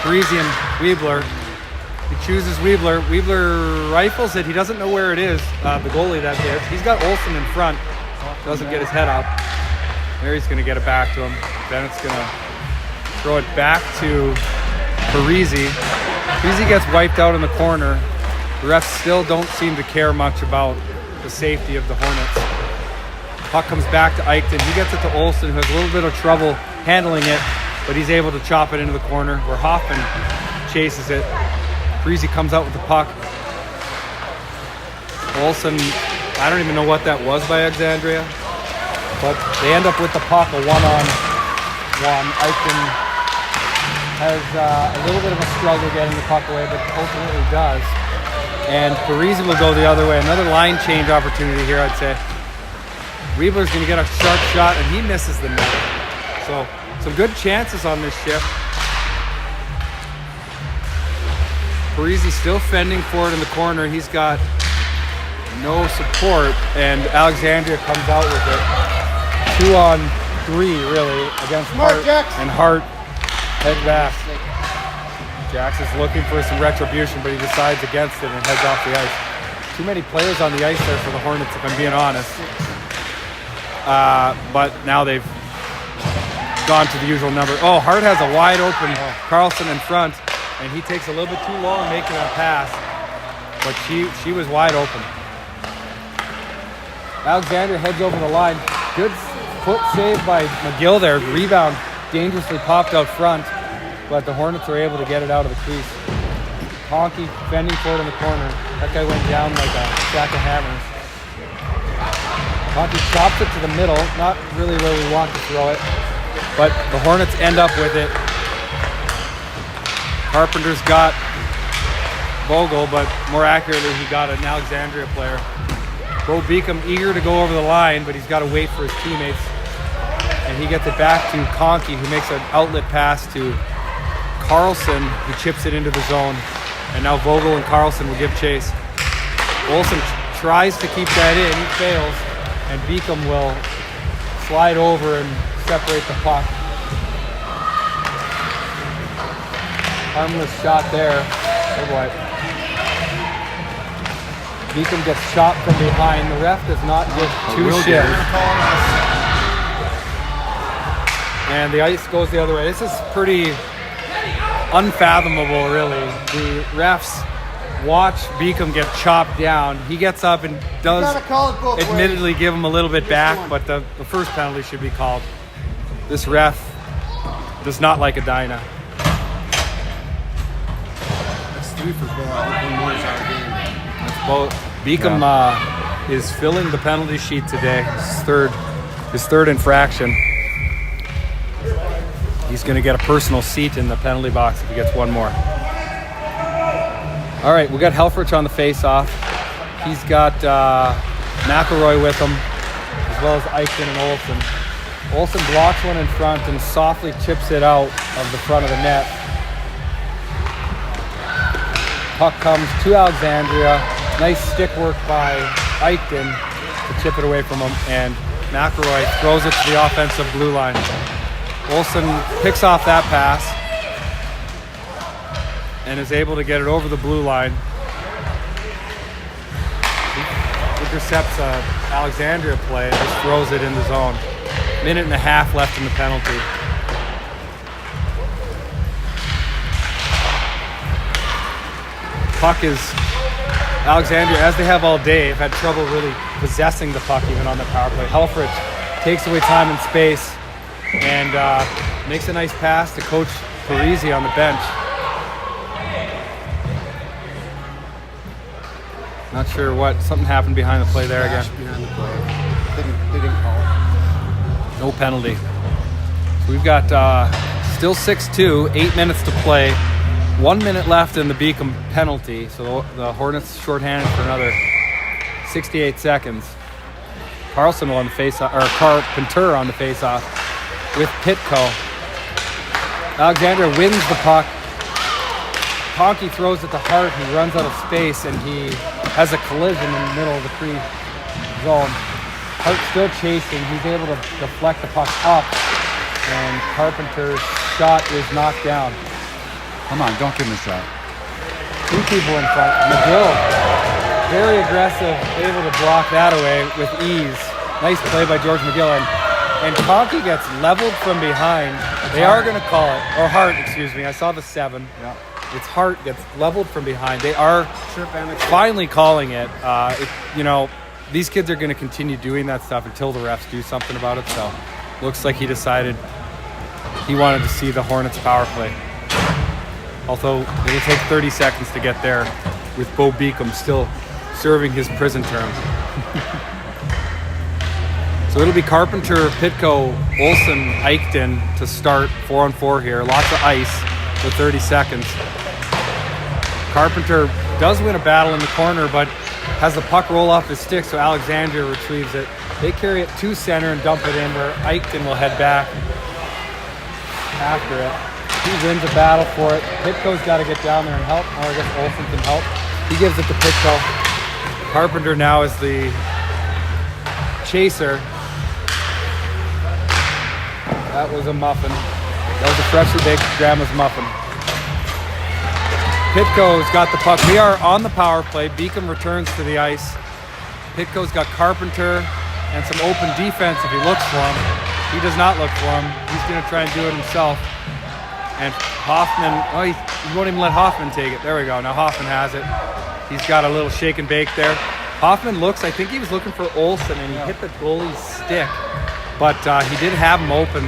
S2: Parisi and Weebler. He chooses Weebler. Weebler rifles it. He doesn't know where it is, the goalie that is. He's got Olsen in front. Doesn't get his head up. There he's going to get it back to him. Bennett's going to throw it back to Parisi. Parisi gets wiped out in the corner. The refs still don't seem to care much about the safety of the Hornets. Puck comes back to Eichton. He gets it to Olsen, who has a little bit of trouble handling it, but he's able to chop it into the corner where Hoffman chases it. Parisi comes out with the puck. Olsen, I don't even know what that was by Alexandria, but they end up with the puck, a one-on-one. Eichton has a little bit of a struggle getting the puck away, but ultimately does. And Parisi will go the other way. Another line change opportunity here, I'd say. Weebler's going to get a sharp shot, and he misses the net. So some good chances on this shift. Parisi still fending for it in the corner. He's got no support, and Alexandria comes out with it. 2-on-3, really, against Hart. And Hart head back. Jax is looking for some retribution, but he decides against it and heads off the ice. Too many players on the ice there for the Hornets, if I'm being honest. But now they've gone to the usual number. Oh, Hart has a wide open Carlson in front, and he takes a little bit too long making a pass, but she was wide open. Alexandra heads over the line. Good foot save by McGill there. Rebound dangerously popped out front, but the Hornets are able to get it out of the crease. Honky fending for it in the corner. That guy went down like a stack of hammers. Honky chops it to the middle. Not really where we want to throw it, but the Hornets end up with it. Carpenter's got Vogel, but more accurately, he got an Alexandria player. Bo Beacom eager to go over the line, but he's got to wait for his teammates. And he gets it back to Conkey, who makes an outlet pass to Carlson, who chips it into the zone. And now Vogel and Carlson will give chase. Olsen tries to keep that in, he fails, and Beacom will slide over and separate the puck. Harmless shot there. Oh boy. Beacom gets shot from behind. The ref does not give two shits. And the ice goes the other way. This is pretty unfathomable, really. The refs watch Beacom get chopped down. He gets up and does admittedly give him a little bit back, but the first penalty should be called. This ref does not like Edina.
S1: That's 3 for one more is our game.
S2: Well, Beacom is filling the penalty sheet today. His third infraction. He's going to get a personal seat in the penalty box if he gets one more. All right, we got Helfrich on the face-off. He's got McElroy with him, as well as Eichton and Olsen. Olsen blocks one in front and softly chips it out of the front of the net. Puck comes to Alexandria. Nice stick work by Eichton to chip it away from him, and McElroy throws it to the offensive blue line. Olsen picks off that pass and is able to get it over the blue line. He intercepts an Alexandria play and just throws it in the zone. Minute and a half left in the penalty. Puck is Alexandria, as they have all day, have had trouble really possessing the puck even on the power play. Helfrich takes away time and space and makes a nice pass to Coach Parisi on the bench. Not sure what, something happened behind the play there again.
S1: Behind the play. They didn't call it.
S2: No penalty. So we've got still 6-2, 8 minutes to play. 1 minute left in the Beacom penalty, so the Hornets shorthanded for another 68 seconds. Carlson on the face-off, or Carpenter on the face-off with Pitco. Alexandria wins the puck, Conkey throws it to Hart, he runs out of space, and he has a collision in the middle of the free zone. Hart still chasing. He's able to deflect the puck up, and Carpenter's shot is knocked down.
S3: Come on, don't give him a shot.
S2: Two people in front. McGill, very aggressive, able to block that away with ease. Nice play by George McGill. And Conkey gets leveled from behind. They are going to call it. Or Hart, excuse me. I saw the 7.
S3: Yeah.
S2: It's Hart gets leveled from behind. They are finally calling it. These kids are going to continue doing that stuff until the refs do something about it. So looks like he decided he wanted to see the Hornets power play. Although it'll take 30 seconds to get there with Bo Beacom still serving his prison term. So it'll be Carpenter, Pitko, Olsen, Eichton to start 4-on-4 here. Lots of ice for 30 seconds. Carpenter does win a battle in the corner, but has the puck roll off his stick, so Alexandra retrieves it. They carry it to center and dump it in, where Eichton will head back after it. He wins a battle for it. Pitko's got to get down there and help, or I guess Olsen can help. He gives it to Pitko. Carpenter now is the chaser. That was a muffin. That was a freshly baked grandma's muffin. Pitko's got the puck. We are on the power play. Beacom returns to the ice. Pitko's got Carpenter and some open defense if he looks for him. He does not look for him. He's going to try and do it himself. And Hoffman, he won't even let Hoffman take it. There we go. Now Hoffman has it. He's got a little shake and bake there. Hoffman looks, I think he was looking for Olsen, and he hit the goalie's stick. But he did have him open.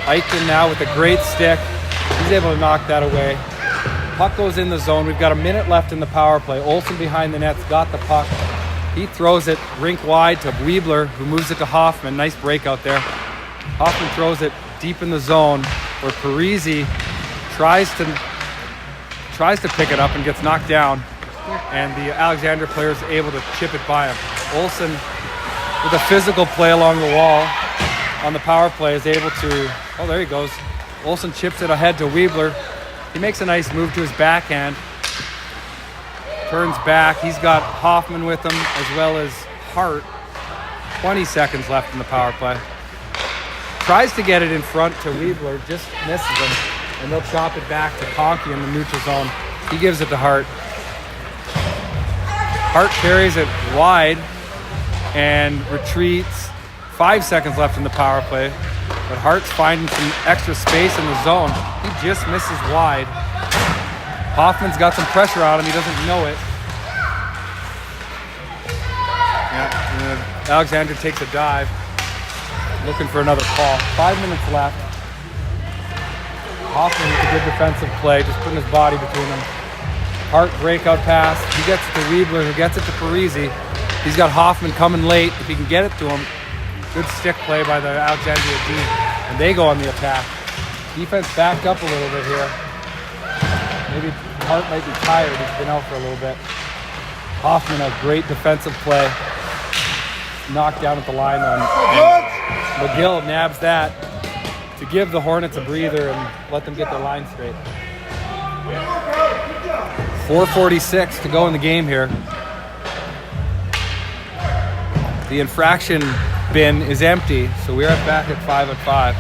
S2: Eichton now with a great stick. He's able to knock that away. Puck goes in the zone. We've got a minute left in the power play. Olsen behind the net's got the puck. He throws it rink wide to Weebler, who moves it to Hoffman. Nice breakout there. Hoffman throws it deep in the zone, where Parisi tries to pick it up and gets knocked down, and the Alexandra player is able to chip it by him. Olsen, with a physical play along the wall on the power play, is able to, there he goes. Olsen chips it ahead to Weebler. He makes a nice move to his backhand, turns back. He's got Hoffman with him, as well as Hart. 20 seconds left in the power play. Tries to get it in front to Weebler, just misses him, and they'll chop it back to Conkey in the neutral zone. He gives it to Hart. Hart carries it wide and retreats. 5 seconds left in the power play, but Hart's finding some extra space in the zone. He just misses wide. Hoffman's got some pressure on him. He doesn't know it. Yeah, Alexander takes a dive, looking for another call. 5 minutes left. Hoffman with a good defensive play, just putting his body between them. Hart breakout pass. He gets it to Weebler, who gets it to Parisi. He's got Hoffman coming late. If he can get it to him, good stick play by the Alexandria D, and they go on the attack. Defense backed up a little bit here. Maybe Hart might be tired. He's been out for a little bit. Hoffman, a great defensive play. Knocked down at the line on. McGill nabs that to give the Hornets a breather and let them get their line straight. 4:46 to go in the game here. The infraction bin is empty, so we are back at 5-on-5.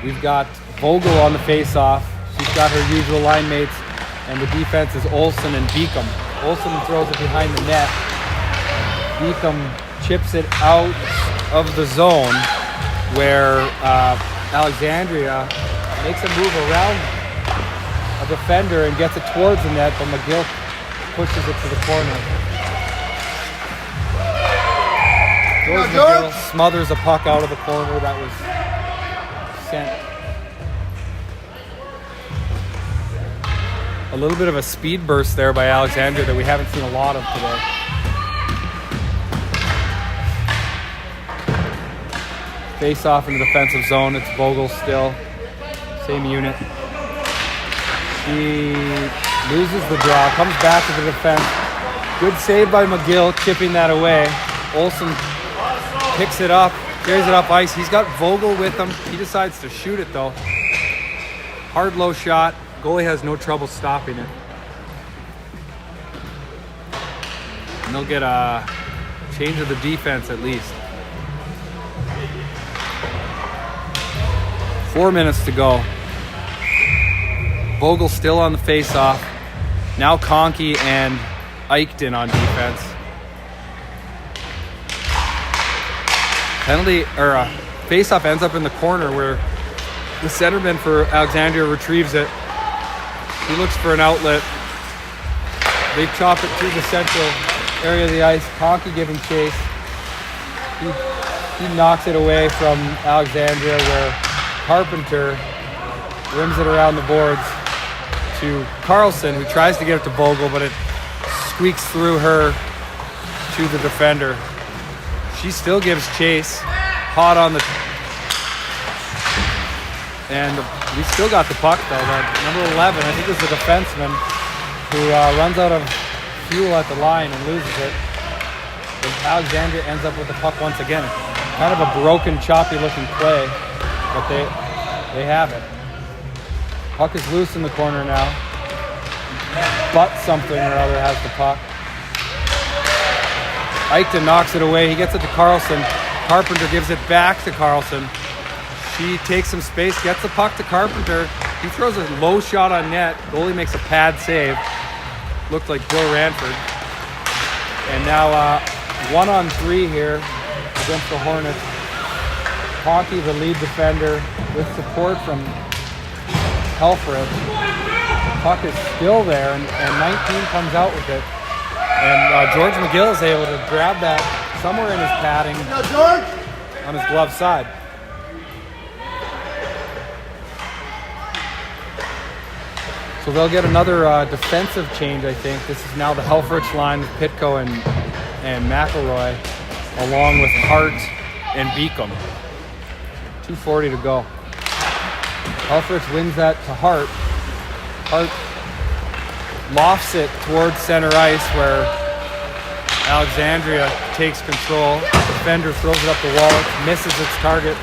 S2: We've got Vogel on the face-off. She's got her usual line mates, and the defense is Olsen and Beacom. Olsen throws it behind the net. Beacom chips it out of the zone, where Alexandria makes a move around a defender and gets it towards the net, but McGill pushes it to the corner. George McGill smothers a puck out of the corner that was sent. A little bit of a speed burst there by Alexandria that we haven't seen a lot of today. Face off in the defensive zone. It's Vogel still. Same unit. He loses the draw, comes back to the defense. Good save by McGill, chipping that away. Olsen picks it up, carries it up ice. He's got Vogel with him. He decides to shoot it though. Hard low shot. Goalie has no trouble stopping it. And they'll get a change of the defense at least. 4 minutes to go. Vogel still on the face-off. Now Conkey and Eichton on defense. Penalty, or face-off ends up in the corner where the centerman for Alexandria retrieves it. He looks for an outlet. They chop it through the central area of the ice. Conkey giving chase. He knocks it away from Alexandria, where Carpenter rims it around the boards to Carlson, who tries to get it to Vogel, but it squeaks through her to the defender. She still gives chase. Hot on the... And we still got the puck, though. Number 11, I think, is the defenseman who runs out of fuel at the line and loses it. And Alexandria ends up with the puck once again. Kind of a broken, choppy-looking play, but they have it. Puck is loose in the corner now. But something or other has the puck. Eichton knocks it away. He gets it to Carlson. Carpenter gives it back to Carlson. She takes some space, gets the puck to Carpenter. He throws a low shot on net. Goalie makes a pad save. Looked like Bill Ranford. And now 1-on-3 here against the Hornets. Conkey, the lead defender, with support from Helfrich. The puck is still there, and 19 comes out with it. And George McGill is able to grab that somewhere in his padding on his glove side. So they'll get another defensive change, I think. This is now the Helfrich line with Pitko and McElroy, along with Hart and Beacom. 2:40 to go. Helfrich wins that to Hart. Hart lofts it towards center ice, where Alexandria takes control. The defender throws it up the wall, it misses its target.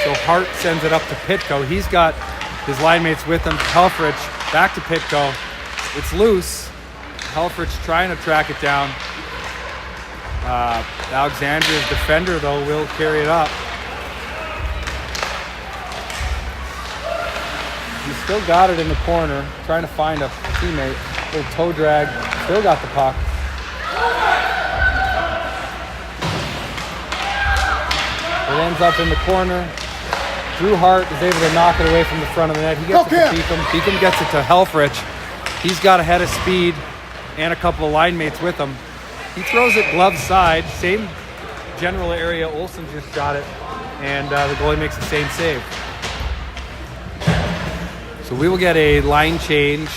S2: So Hart sends it up to Pitko. He's got his line mates with him. Helfrich back to Pitko. It's loose. Helfrich trying to track it down. Alexandria's defender, though, will carry it up. He's still got it in the corner, trying to find a teammate. Little toe drag. Still got the puck. It ends up in the corner. Drew Hart is able to knock it away from the front of the net. He gets it to Beacom. Beacom gets it to Helfrich. He's got a head of speed and a couple of line mates with him. He throws it glove side. Same general area Olsen just shot it. And the goalie makes the same save. So we will get a line change.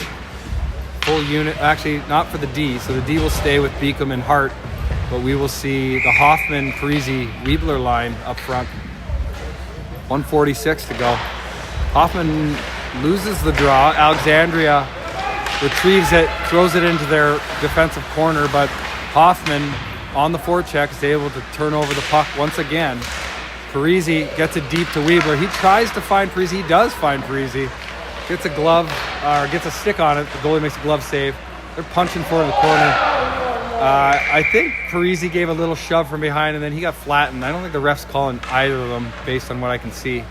S2: Full unit. Actually, not for the D. So the D will stay with Beacom and Hart. But we will see the Hoffman, Parisi, Weebler line up front. 1:46 to go. Hoffman loses the draw. Alexandria retrieves it, throws it into their defensive corner, but Hoffman on the forecheck is able to turn over the puck once again. Parisi gets it deep to Weebler. He tries to find Parisi. He does find Parisi. Gets a glove, or gets a stick on it. The goalie makes a glove save. They're punching for it in the corner. I think Parisi gave a little shove from behind, and then he got flattened. I don't think the ref's calling either of them based on what I can see.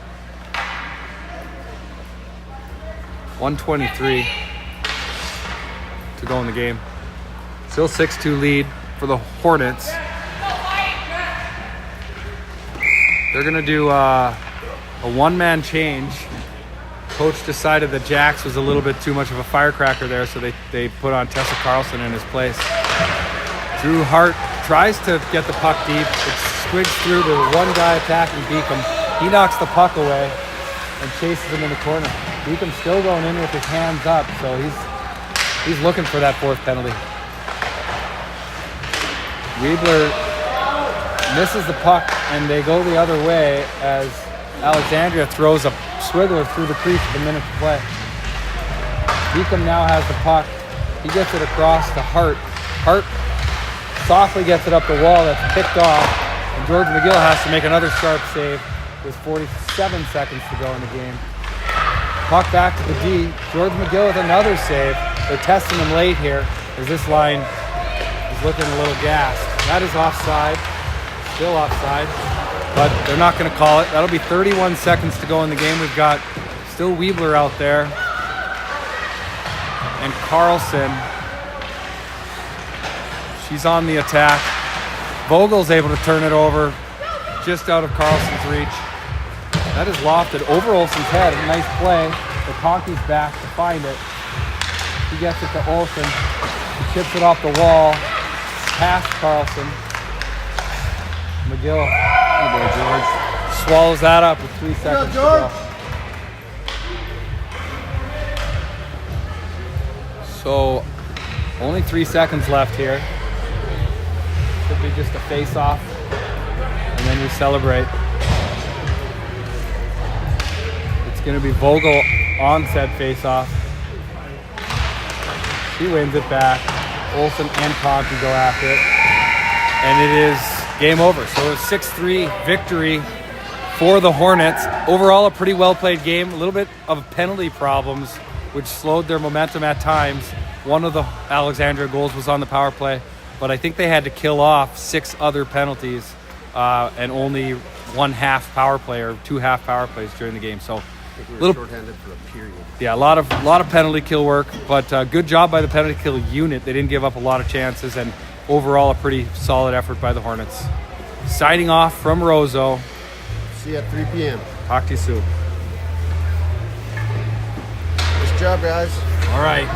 S2: 1:23 to go in the game. Still 6-2 lead for the Hornets. They're going to do a one-man change. Coach decided that Jax was a little bit too much of a firecracker there, so they put on Tessa Carlson in his place. Drew Hart tries to get the puck deep. It squigs through to one guy attacking Beacom. He knocks the puck away and chases him in the corner. Beacom's still going in with his hands up, so he's looking for that fourth penalty. Weebler misses the puck, and they go the other way as Alexandria throws a swiggler through the crease with a minute to play. Beacom now has the puck. He gets it across to Hart. Hart softly gets it up the wall. That's picked off. And George McGill has to make another sharp save with 47 seconds to go in the game. Puck back to the D. George McGill with another save. They're testing him late here as this line is looking a little gassed. That is offside. Still offside. But they're not going to call it. That'll be 31 seconds to go in the game. We've got still Weebler out there. And Carlson. She's on the attack. Vogel's able to turn it over just out of Carlson's reach. That is lofted over Olsen's head. A nice play. The Conky's back to find it. He gets it to Olsen. He chips it off the wall. Past Carlson. McGill. Good boy, George. Swallows that up with 3 seconds to go. So, only 3 seconds left here. Could be just a face-off, and then we celebrate. It's going to be Vogel on said face-off. She wins it back. Olsen and Conky go after it, and it is game over. So a 6-3 victory for the Hornets. Overall, a pretty well-played game. A little bit of penalty problems, which slowed their momentum at times. One of the Alexandra goals was on the power play, but I think they had to kill off 6 other penalties and only 1 half power play or 2 half power plays during the game. So
S1: We were shorthanded for a period.
S2: yeah, a lot of penalty kill work, but good job by the penalty kill unit. They didn't give up a lot of chances, and overall a pretty solid effort by the Hornets. Signing off from Roseau.
S1: See you at 3 p.m.
S2: Talk to you soon.
S1: Nice job, guys.
S2: All right.